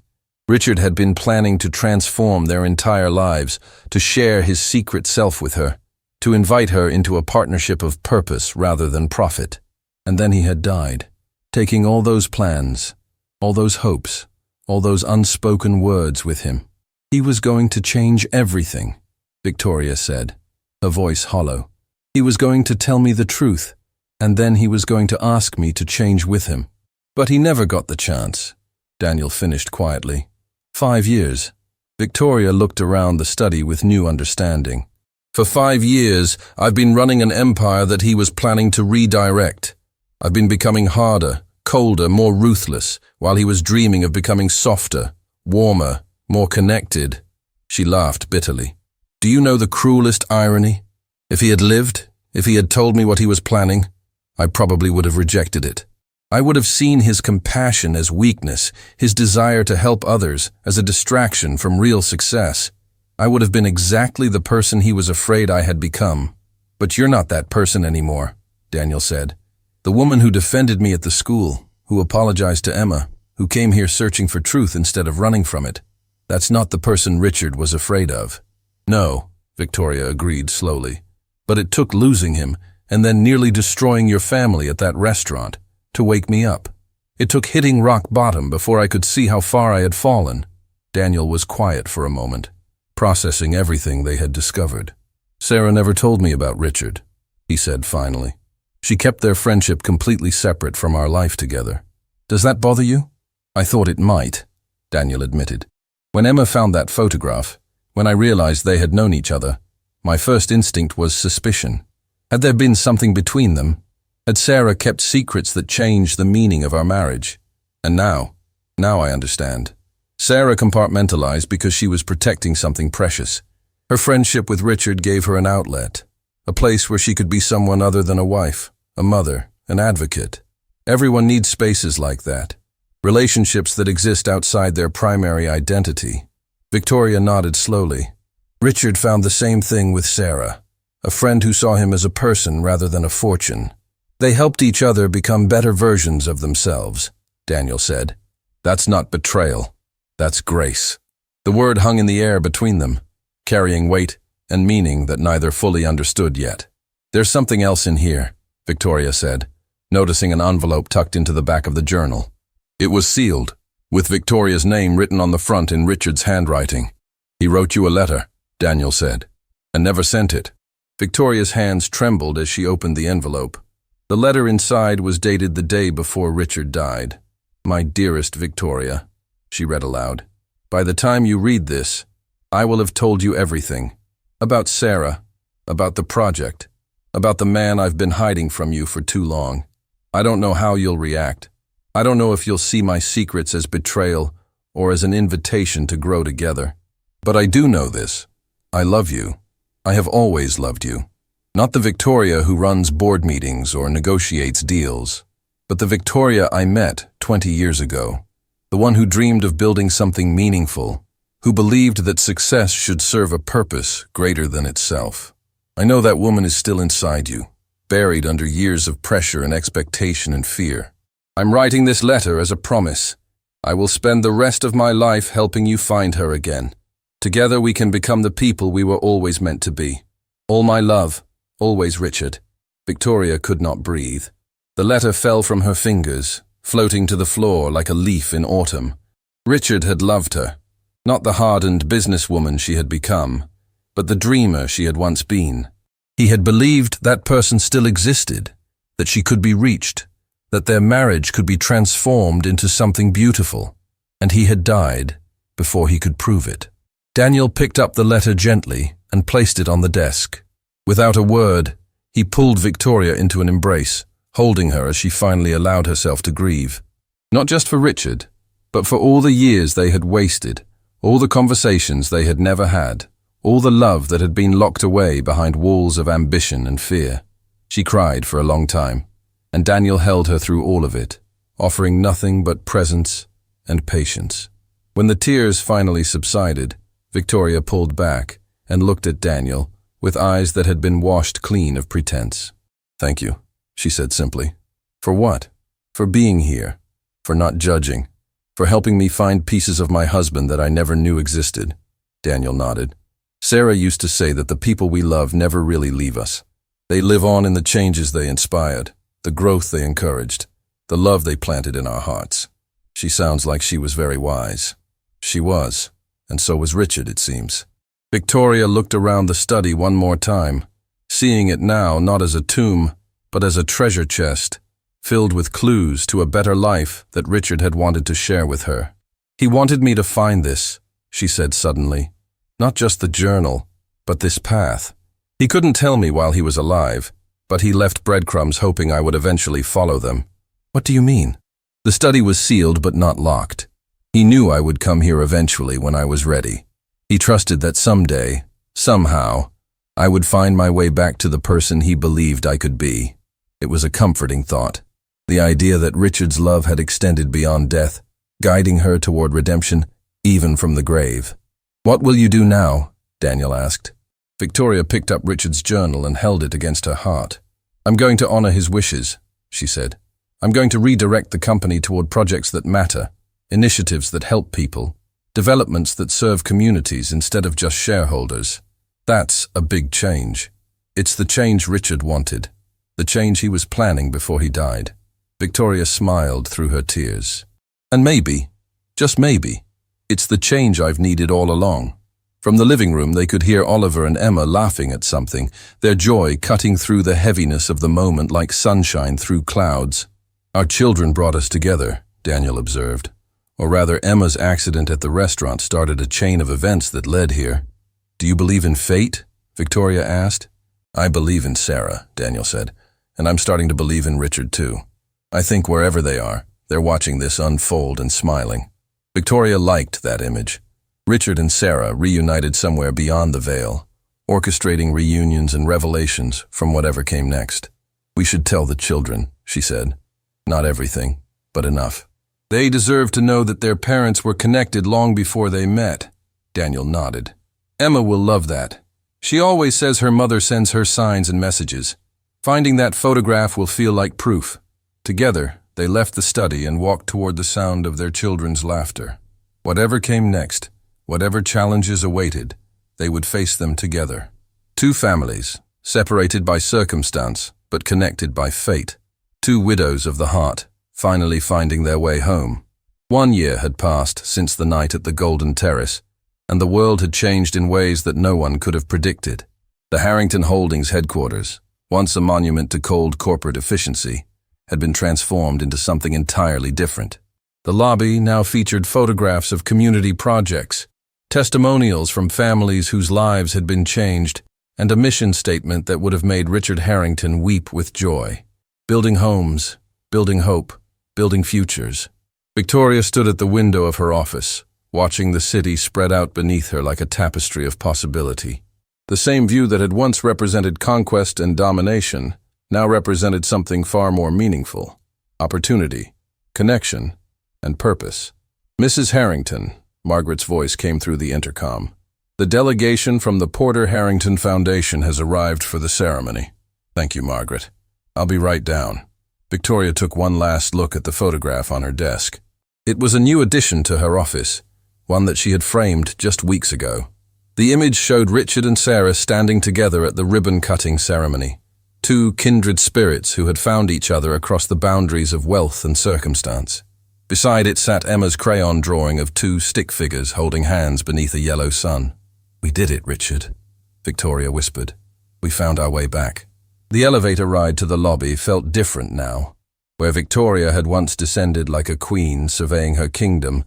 Richard had been planning to transform their entire lives, to share his secret self with her, to invite her into a partnership of purpose rather than profit. And then he had died, taking all those plans, all those hopes, all those unspoken words with him. He was going to change everything, Victoria said, her voice hollow. He was going to tell me the truth, and then he was going to ask me to change with him. But he never got the chance, Daniel finished quietly. 5 years. Victoria looked around the study with new understanding. For 5 years, I've been running an empire that he was planning to redirect. I've been becoming harder, colder, more ruthless, while he was dreaming of becoming softer, warmer, more connected. She laughed bitterly. Do you know the cruelest irony? If he had lived, if he had told me what he was planning, I probably would have rejected it. I would have seen his compassion as weakness, his desire to help others as a distraction from real success. I would have been exactly the person he was afraid I had become. But you're not that person anymore, Daniel said. The woman who defended me at the school, who apologized to Emma, who came here searching for truth instead of running from it. That's not the person Richard was afraid of. No, Victoria agreed slowly. But it took losing him and then nearly destroying your family at that restaurant to wake me up. It took hitting rock bottom before I could see how far I had fallen. Daniel was quiet for a moment, processing everything they had discovered. Sarah never told me about Richard, he said finally. She kept their friendship completely separate from our life together. Does that bother you? I thought it might, Daniel admitted. When Emma found that photograph, when I realized they had known each other, my first instinct was suspicion. Had there been something between them? Had Sarah kept secrets that changed the meaning of our marriage? And now I understand. Sarah compartmentalized because she was protecting something precious. Her friendship with Richard gave her an outlet, a place where she could be someone other than a wife, a mother, an advocate. Everyone needs spaces like that, relationships that exist outside their primary identity. Victoria nodded slowly. Richard found the same thing with Sarah, a friend who saw him as a person rather than a fortune. They helped each other become better versions of themselves, Daniel said. That's not betrayal. That's grace. The word hung in the air between them, carrying weight and meaning that neither fully understood yet. There's something else in here, Victoria said, noticing an envelope tucked into the back of the journal. It was sealed, with Victoria's name written on the front in Richard's handwriting. He wrote you a letter, Daniel said, and never sent it. Victoria's hands trembled as she opened the envelope. The letter inside was dated the day before Richard died. My dearest Victoria, she read aloud. By the time you read this, I will have told you everything. About Sarah, about the project, about the man I've been hiding from you for too long. I don't know how you'll react. I don't know if you'll see my secrets as betrayal or as an invitation to grow together. But I do know this. I love you. I have always loved you. Not the Victoria who runs board meetings or negotiates deals, but the Victoria I met 20 years ago. The one who dreamed of building something meaningful, who believed that success should serve a purpose greater than itself. I know that woman is still inside you, buried under years of pressure and expectation and fear. I'm writing this letter as a promise. I will spend the rest of my life helping you find her again. Together we can become the people we were always meant to be. All my love, always Richard. Victoria could not breathe. The letter fell from her fingers, floating to the floor like a leaf in autumn. Richard had loved her, not the hardened businesswoman she had become, but the dreamer she had once been. He had believed that person still existed, that she could be reached, that their marriage could be transformed into something beautiful, and he had died before he could prove it. Daniel picked up the letter gently and placed it on the desk. Without a word, he pulled Victoria into an embrace, holding her as she finally allowed herself to grieve. Not just for Richard, but for all the years they had wasted, all the conversations they had never had, all the love that had been locked away behind walls of ambition and fear. She cried for a long time, and Daniel held her through all of it, offering nothing but presence and patience. When the tears finally subsided, Victoria pulled back and looked at Daniel with eyes that had been washed clean of pretense. Thank you, she said simply. For what? For being here, for not judging, for helping me find pieces of my husband that I never knew existed. Daniel nodded. Sarah used to say that the people we love never really leave us. They live on in the changes they inspired. the growth they encouraged, the love they planted in our hearts. She sounds like she was very wise. She was, and so was Richard, it seems. Victoria looked around the study one more time, seeing it now not as a tomb, but as a treasure chest, filled with clues to a better life that Richard had wanted to share with her. He wanted me to find this, she said suddenly. Not just the journal, but this path. He couldn't tell me while he was alive, but he left breadcrumbs hoping I would eventually follow them. What do you mean? The study was sealed but not locked. He knew I would come here eventually when I was ready. He trusted that someday, somehow, I would find my way back to the person he believed I could be. It was a comforting thought. The idea that Richard's love had extended beyond death, guiding her toward redemption, even from the grave. What will you do now? Daniel asked. Victoria picked up Richard's journal and held it against her heart. I'm going to honor his wishes, she said. I'm going to redirect the company toward projects that matter, initiatives that help people, developments that serve communities instead of just shareholders. That's a big change. It's the change Richard wanted, the change he was planning before he died. Victoria smiled through her tears. And maybe, just maybe, it's the change I've needed all along. From the living room, they could hear Oliver and Emma laughing at something, their joy cutting through the heaviness of the moment like sunshine through clouds. Our children brought us together, Daniel observed. Or rather, Emma's accident at the restaurant started a chain of events that led here. Do you believe in fate? Victoria asked. I believe in Sarah, Daniel said, and I'm starting to believe in Richard too. I think wherever they are, they're watching this unfold and smiling. Victoria liked that image. Richard and Sarah reunited somewhere beyond the veil, orchestrating reunions and revelations from whatever came next. We should tell the children, she said. Not everything, but enough. They deserve to know that their parents were connected long before they met. Daniel nodded. Emma will love that. She always says her mother sends her signs and messages. Finding that photograph will feel like proof. Together, they left the study and walked toward the sound of their children's laughter. Whatever came next, whatever challenges awaited, they would face them together. Two families, separated by circumstance, but connected by fate. Two widows of the heart, finally finding their way home. 1 year had passed since the night at the Golden Terrace, and the world had changed in ways that no one could have predicted. The Harrington Holdings headquarters, once a monument to cold corporate efficiency, had been transformed into something entirely different. The lobby now featured photographs of community projects, testimonials from families whose lives had been changed, and a mission statement that would have made Richard Harrington weep with joy. Building homes, building hope, building futures. Victoria stood at the window of her office, watching the city spread out beneath her like a tapestry of possibility. The same view that had once represented conquest and domination now represented something far more meaningful: opportunity, connection, and purpose. Mrs. Harrington, Margaret's voice came through the intercom. The delegation from the Porter Harrington Foundation has arrived for the ceremony. Thank you, Margaret. I'll be right down. Victoria took one last look at the photograph on her desk. It was a new addition to her office, one that she had framed just weeks ago. The image showed Richard and Sarah standing together at the ribbon-cutting ceremony, two kindred spirits who had found each other across the boundaries of wealth and circumstance. Beside it sat Emma's crayon drawing of two stick figures holding hands beneath a yellow sun. We did it, Richard, Victoria whispered. We found our way back. The elevator ride to the lobby felt different now. Where Victoria had once descended like a queen surveying her kingdom,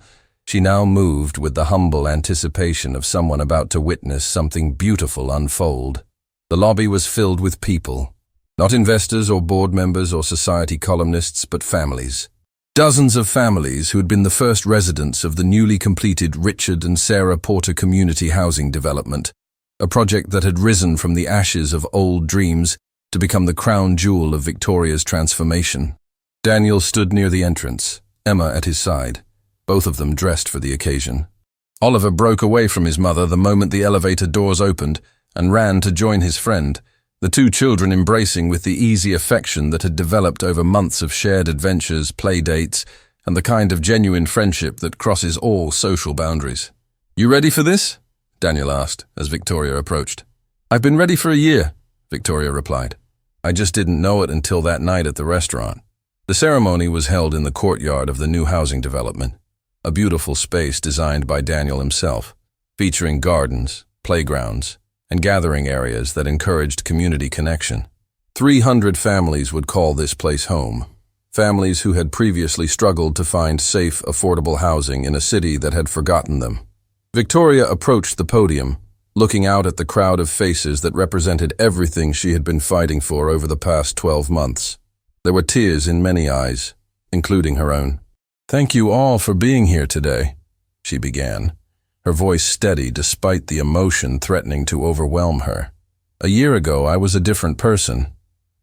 she now moved with the humble anticipation of someone about to witness something beautiful unfold. The lobby was filled with people. Not investors or board members or society columnists, but families. Dozens of families who had been the first residents of the newly completed Richard and Sarah Porter Community Housing Development, a project that had risen from the ashes of old dreams to become the crown jewel of Victoria's transformation. Daniel stood near the entrance, Emma at his side, both of them dressed for the occasion. Oliver broke away from his mother the moment the elevator doors opened and ran to join his friend, the two children embracing with the easy affection that had developed over months of shared adventures, play dates, and the kind of genuine friendship that crosses all social boundaries. You ready for this? Daniel asked as Victoria approached. I've been ready for a year, Victoria replied. I just didn't know it until that night at the restaurant. The ceremony was held in the courtyard of the new housing development, a beautiful space designed by Daniel himself, featuring gardens, playgrounds, and gathering areas that encouraged community connection. 300 families would call this place home, families who had previously struggled to find safe, affordable housing in a city that had forgotten them. Victoria approached the podium, looking out at the crowd of faces that represented everything she had been fighting for over the past 12 months. There were tears in many eyes, including her own. "Thank you all for being here today," she began, her voice steady despite the emotion threatening to overwhelm her. "A year ago, I was a different person.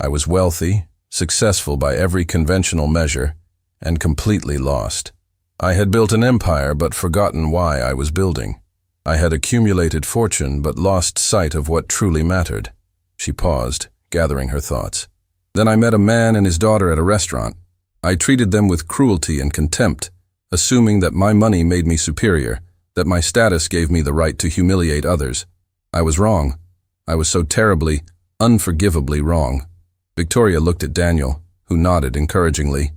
I was wealthy, successful by every conventional measure, and completely lost. I had built an empire but forgotten why I was building. I had accumulated fortune but lost sight of what truly mattered." She paused, gathering her thoughts. "Then I met a man and his daughter at a restaurant. I treated them with cruelty and contempt, assuming that my money made me superior, that my status gave me the right to humiliate others. I was wrong. I was so terribly, unforgivably wrong." Victoria looked at Daniel, who nodded encouragingly.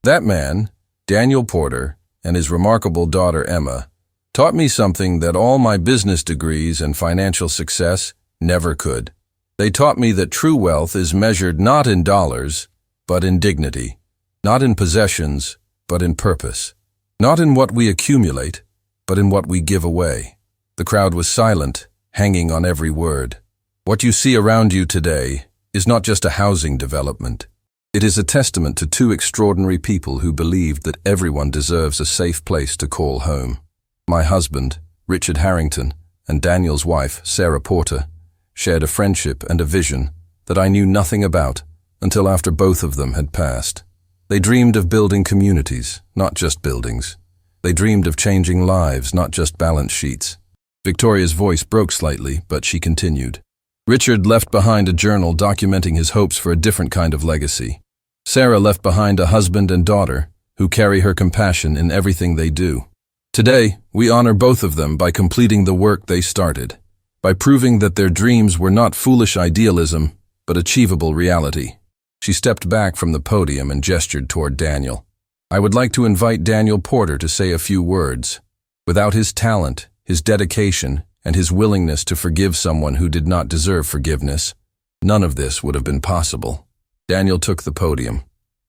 "That man, Daniel Porter, and his remarkable daughter Emma, taught me something that all my business degrees and financial success never could. They taught me that true wealth is measured not in dollars, but in dignity, not in possessions, but in purpose, not in what we accumulate, but in what we give away." The crowd was silent, hanging on every word. What you see around you today is not just a housing development. It is a testament to two extraordinary people who believed that everyone deserves a safe place to call home. My husband, Richard Harrington, and Daniel's wife, Sarah Porter, shared a friendship and a vision that I knew nothing about until after both of them had passed. They dreamed of building communities, not just buildings. They dreamed of changing lives, not just balance sheets. Victoria's voice broke slightly, but she continued. "Richard left behind a journal documenting his hopes for a different kind of legacy. Sarah left behind a husband and daughter who carry her compassion in everything they do. Today, we honor both of them by completing the work they started, by proving that their dreams were not foolish idealism, but achievable reality." She stepped back from the podium and gestured toward Daniel. "I would like to invite Daniel Porter to say a few words. Without his talent, his dedication, and his willingness to forgive someone who did not deserve forgiveness, none of this would have been possible." Daniel took the podium,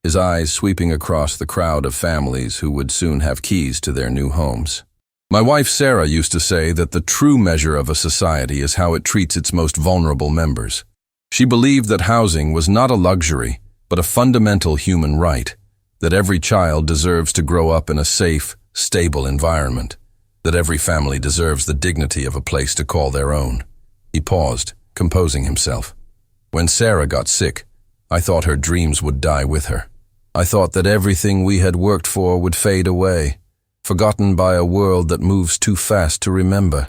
his eyes sweeping across the crowd of families who would soon have keys to their new homes. "My wife Sarah used to say that the true measure of a society is how it treats its most vulnerable members. She believed that housing was not a luxury, but a fundamental human right, that every child deserves to grow up in a safe, stable environment, that every family deserves the dignity of a place to call their own." He paused, composing himself. "When Sarah got sick, I thought her dreams would die with her. I thought that everything we had worked for would fade away, forgotten by a world that moves too fast to remember.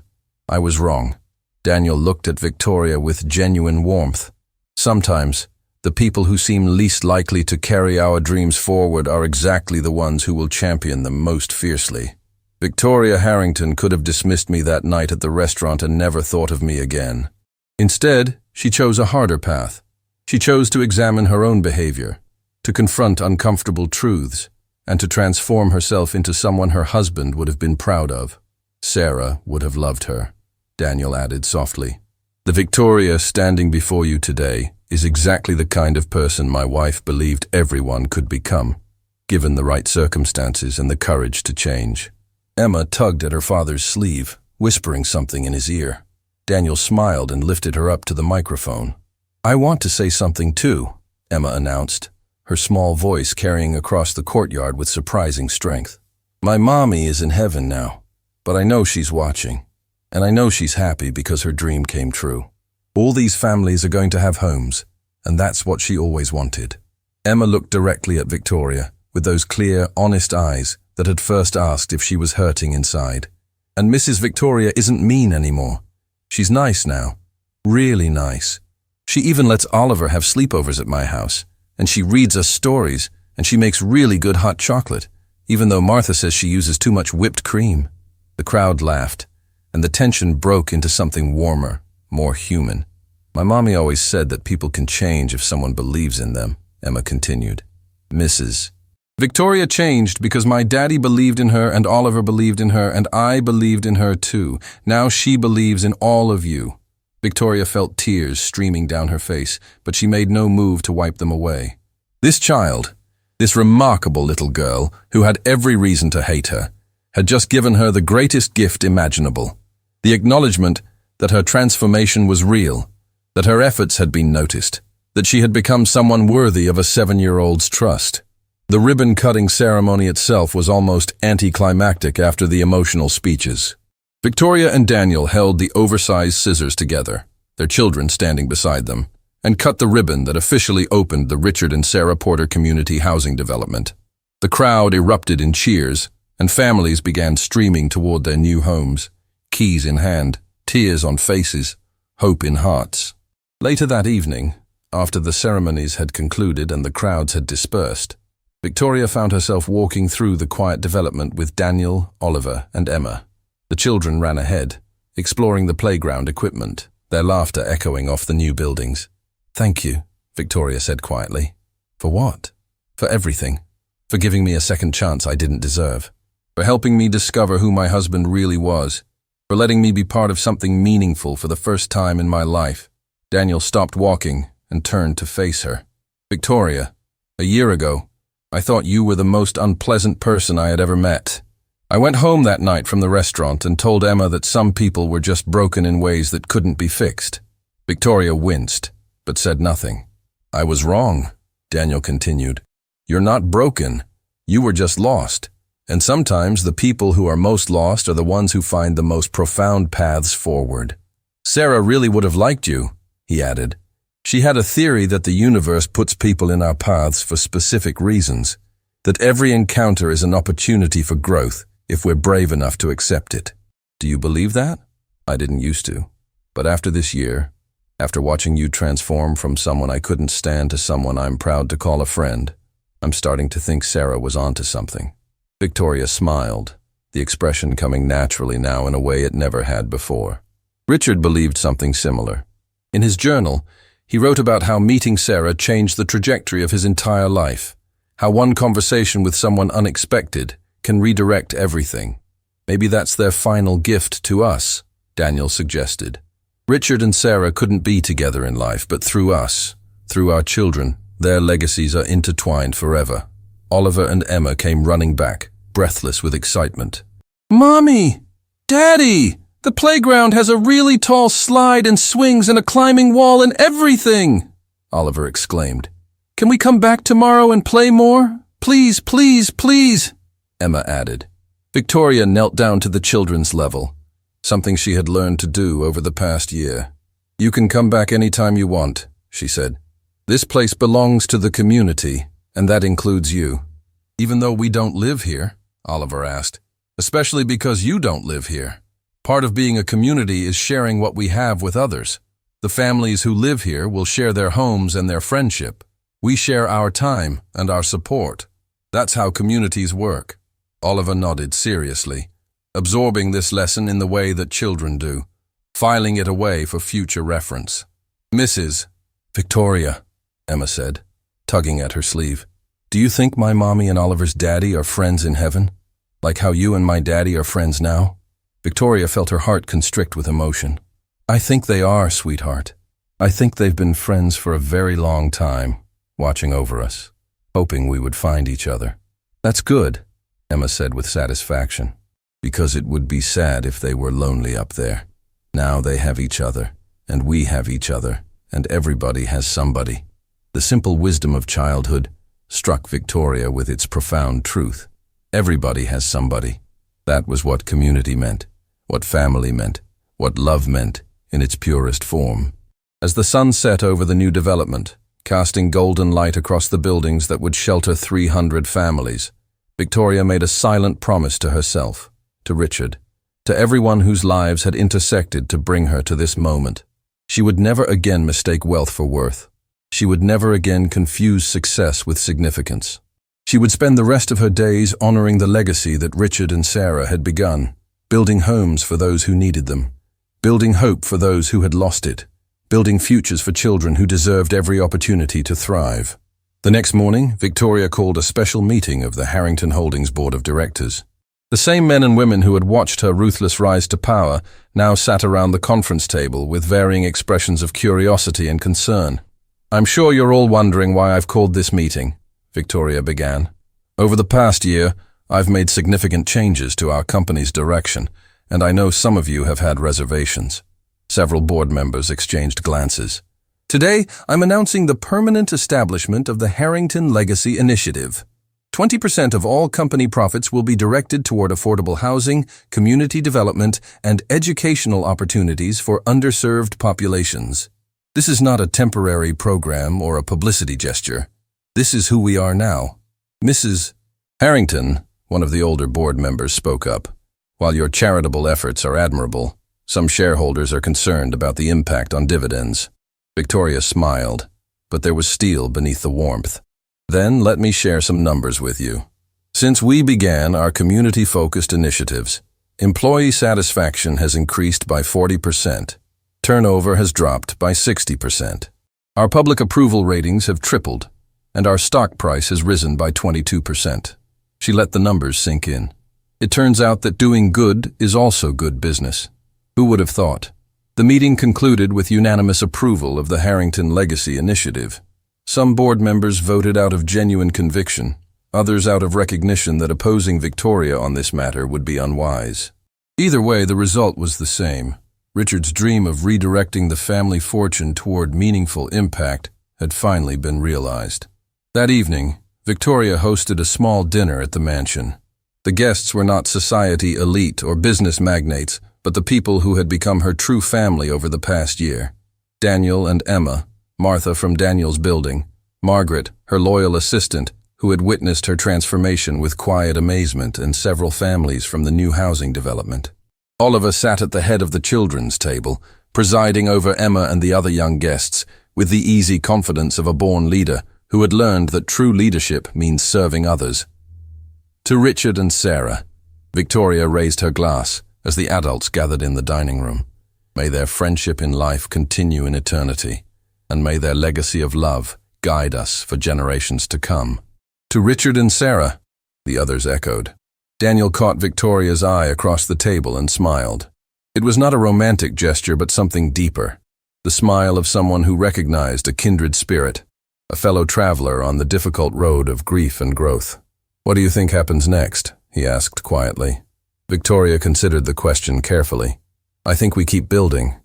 I was wrong." Daniel looked at Victoria with genuine warmth. "Sometimes, the people who seem least likely to carry our dreams forward are exactly the ones who will champion them most fiercely. Victoria Harrington could have dismissed me that night at the restaurant and never thought of me again. Instead, she chose a harder path. She chose to examine her own behavior, to confront uncomfortable truths, and to transform herself into someone her husband would have been proud of. Sarah would have loved her," Daniel added softly. "The Victoria standing before you today is exactly the kind of person my wife believed everyone could become, given the right circumstances and the courage to change." Emma tugged at her father's sleeve, whispering something in his ear. Daniel smiled and lifted her up to the microphone. "I want to say something too," Emma announced, her small voice carrying across the courtyard with surprising strength. "My mommy is in heaven now, but I know she's watching, and I know she's happy because her dream came true. All these families are going to have homes, and that's what she always wanted." Emma looked directly at Victoria with those clear, honest eyes that had first asked if she was hurting inside. "And Mrs. Victoria isn't mean anymore. She's nice now, really nice. She even lets Oliver have sleepovers at my house, and she reads us stories, and she makes really good hot chocolate, even though Martha says she uses too much whipped cream." The crowd laughed, and the tension broke into something warmer, more human. My mommy always said that people can change if someone believes in them, Emma continued. Mrs. Victoria changed because my daddy believed in her and Oliver believed in her and I believed in her too. Now she believes in all of you. Victoria felt tears streaming down her face, but she made no move to wipe them away. This child, this remarkable little girl, who had every reason to hate her, had just given her the greatest gift imaginable, the acknowledgement that her transformation was real, that her efforts had been noticed, that she had become someone worthy of a 7-year-old's trust. The ribbon-cutting ceremony itself was almost anticlimactic after the emotional speeches. Victoria and Daniel held the oversized scissors together, their children standing beside them, and cut the ribbon that officially opened the Richard and Sarah Porter Community Housing Development. The crowd erupted in cheers, and families began streaming toward their new homes, keys in hand, tears on faces, hope in hearts. Later that evening, after the ceremonies had concluded and the crowds had dispersed, Victoria found herself walking through the quiet development with Daniel, Oliver, and Emma. The children ran ahead, exploring the playground equipment, their laughter echoing off the new buildings. Thank you, Victoria said quietly. For what? For everything. For giving me a second chance I didn't deserve. For helping me discover who my husband really was. For letting me be part of something meaningful for the first time in my life. Daniel stopped walking and turned to face her. Victoria, a year ago, I thought you were the most unpleasant person I had ever met. I went home that night from the restaurant and told Emma that some people were just broken in ways that couldn't be fixed. Victoria winced, but said nothing. I was wrong, Daniel continued. You're not broken. You were just lost. And sometimes the people who are most lost are the ones who find the most profound paths forward. Sarah really would have liked you, he added. She had a theory that the universe puts people in our paths for specific reasons, that every encounter is an opportunity for growth if we're brave enough to accept it. Do you believe that? I didn't used to. But after this year, after watching you transform from someone I couldn't stand to someone I'm proud to call a friend, I'm starting to think Sarah was onto something. Victoria smiled, the expression coming naturally now in a way it never had before. Richard believed something similar. In his journal, he wrote about how meeting Sarah changed the trajectory of his entire life, how one conversation with someone unexpected can redirect everything. Maybe that's their final gift to us, Daniel suggested. Richard and Sarah couldn't be together in life, but through us, through our children, their legacies are intertwined forever. Oliver and Emma came running back, breathless with excitement. Mommy! Daddy! The playground has a really tall slide and swings and a climbing wall and everything! Oliver exclaimed. Can we come back tomorrow and play more? Please, please, please! Emma added. Victoria knelt down to the children's level, something she had learned to do over the past year. You can come back anytime you want, she said. This place belongs to the community, and that includes you. Even though we don't live here, Oliver asked, especially because you don't live here. Part of being a community is sharing what we have with others. The families who live here will share their homes and their friendship. We share our time and our support. That's how communities work. Oliver nodded seriously, absorbing this lesson in the way that children do, filing it away for future reference. Mrs. Victoria, Emma said, tugging at her sleeve. Do you think my mommy and Oliver's daddy are friends in heaven? Like how you and my daddy are friends now? Victoria felt her heart constrict with emotion. I think they are, sweetheart. I think they've been friends for a very long time, watching over us, hoping we would find each other. That's good, Emma said with satisfaction, because it would be sad if they were lonely up there. Now they have each other, and we have each other, and everybody has somebody. The simple wisdom of childhood struck Victoria with its profound truth. Everybody has somebody. That was what community meant, what family meant, what love meant in its purest form. As the sun set over the new development, casting golden light across the buildings that would shelter 300 families, Victoria made a silent promise to herself, to Richard, to everyone whose lives had intersected to bring her to this moment. She would never again mistake wealth for worth. She would never again confuse success with significance. She would spend the rest of her days honoring the legacy that Richard and Sarah had begun, building homes for those who needed them, building hope for those who had lost it, building futures for children who deserved every opportunity to thrive. The next morning, Victoria called a special meeting of the Harrington Holdings Board of Directors. The same men and women who had watched her ruthless rise to power now sat around the conference table with varying expressions of curiosity and concern. "I'm sure you're all wondering why I've called this meeting," Victoria began. "Over the past year, I've made significant changes to our company's direction, and I know some of you have had reservations." Several board members exchanged glances. "Today, I'm announcing the permanent establishment of the Harrington Legacy Initiative. 20% of all company profits will be directed toward affordable housing, community development, and educational opportunities for underserved populations. This is not a temporary program or a publicity gesture. This is who we are now." "Mrs. Harrington," one of the older board members spoke up, "while your charitable efforts are admirable, some shareholders are concerned about the impact on dividends." Victoria smiled, but there was steel beneath the warmth. "Then let me share some numbers with you. Since we began our community-focused initiatives, employee satisfaction has increased by 40%. Turnover has dropped by 60%. Our public approval ratings have tripled, and our stock price has risen by 22%. She let the numbers sink in. It turns out that doing good is also good business. Who would have thought? The meeting concluded with unanimous approval of the Harrington Legacy Initiative. Some board members voted out of genuine conviction, others out of recognition that opposing Victoria on this matter would be unwise. Either way, the result was the same. Richard's dream of redirecting the family fortune toward meaningful impact had finally been realized. That evening, Victoria hosted a small dinner at the mansion. The guests were not society elite or business magnates, but the people who had become her true family over the past year. Daniel and Emma, Martha from Daniel's building, Margaret, her loyal assistant, who had witnessed her transformation with quiet amazement, and several families from the new housing development. Oliver sat at the head of the children's table, presiding over Emma and the other young guests, with the easy confidence of a born leader who had learned that true leadership means serving others. To Richard and Sarah, Victoria raised her glass as the adults gathered in the dining room. May their friendship in life continue in eternity, and may their legacy of love guide us for generations to come. To Richard and Sarah, the others echoed. Daniel caught Victoria's eye across the table and smiled. It was not a romantic gesture, but something deeper. The smile of someone who recognized a kindred spirit, a fellow traveler on the difficult road of grief and growth. "What do you think happens next?" he asked quietly. Victoria considered the question carefully. "I think we keep building.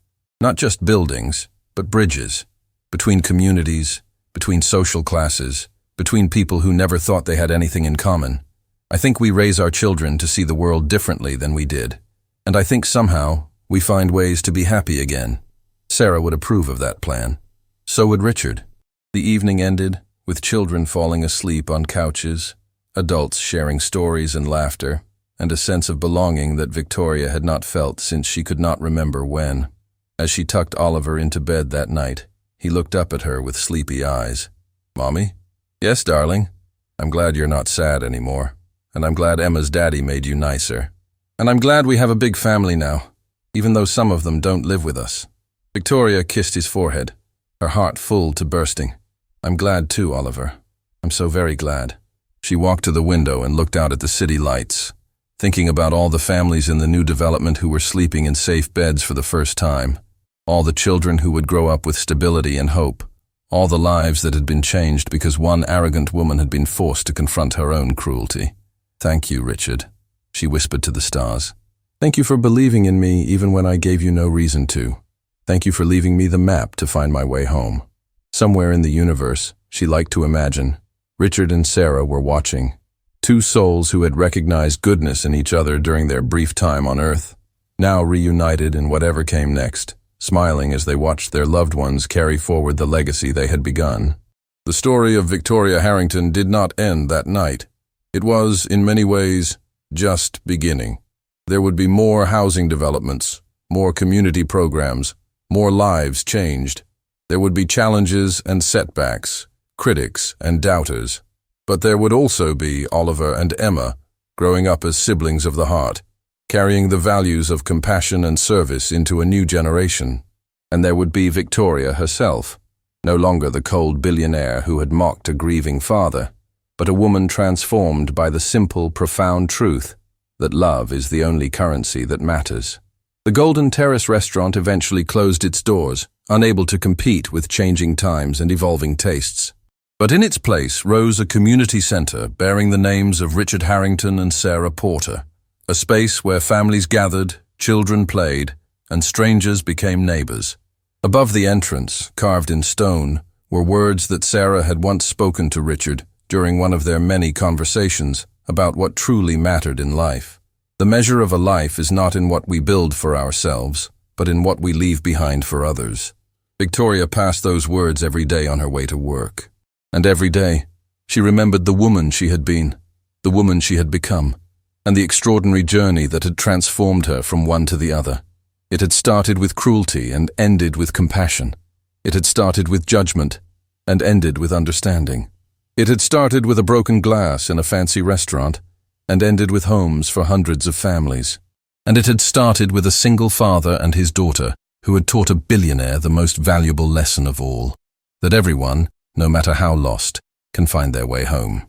Not just buildings, but bridges. Between communities, between social classes, between people who never thought they had anything in common. I think we raise our children to see the world differently than we did. And I think somehow we find ways to be happy again." Sarah would approve of that plan. So would Richard. The evening ended with children falling asleep on couches, adults sharing stories and laughter, and a sense of belonging that Victoria had not felt since she could not remember when. As she tucked Oliver into bed that night, he looked up at her with sleepy eyes. "Mommy?" "Yes, darling. I'm glad you're not sad anymore. And I'm glad Emma's daddy made you nicer. And I'm glad we have a big family now, even though some of them don't live with us." Victoria kissed his forehead, her heart full to bursting. "I'm glad too, Oliver. I'm so very glad." She walked to the window and looked out at the city lights, thinking about all the families in the new development who were sleeping in safe beds for the first time. All the children who would grow up with stability and hope. All the lives that had been changed because one arrogant woman had been forced to confront her own cruelty. "Thank you, Richard," she whispered to the stars. "Thank you for believing in me even when I gave you no reason to. Thank you for leaving me the map to find my way home." Somewhere in the universe, she liked to imagine, Richard and Sarah were watching. Two souls who had recognized goodness in each other during their brief time on Earth, now reunited in whatever came next, smiling as they watched their loved ones carry forward the legacy they had begun. The story of Victoria Harrington did not end that night. It was, in many ways, just beginning. There would be more housing developments, more community programs, more lives changed. There would be challenges and setbacks, critics and doubters. But there would also be Oliver and Emma, growing up as siblings of the heart, carrying the values of compassion and service into a new generation. And there would be Victoria herself, no longer the cold billionaire who had mocked a grieving father, but a woman transformed by the simple, profound truth that love is the only currency that matters. The Golden Terrace restaurant eventually closed its doors, unable to compete with changing times and evolving tastes. But in its place rose a community centre bearing the names of Richard Harrington and Sarah Porter, a space where families gathered, children played, and strangers became neighbours. Above the entrance, carved in stone, were words that Sarah had once spoken to Richard during one of their many conversations about what truly mattered in life. The measure of a life is not in what we build for ourselves, but in what we leave behind for others. Victoria passed those words every day on her way to work. And every day, she remembered the woman she had been, the woman she had become, and the extraordinary journey that had transformed her from one to the other. It had started with cruelty and ended with compassion. It had started with judgment and ended with understanding. It had started with a broken glass in a fancy restaurant and ended with homes for hundreds of families. And it had started with a single father and his daughter who had taught a billionaire the most valuable lesson of all, that everyone, no matter how lost, can find their way home.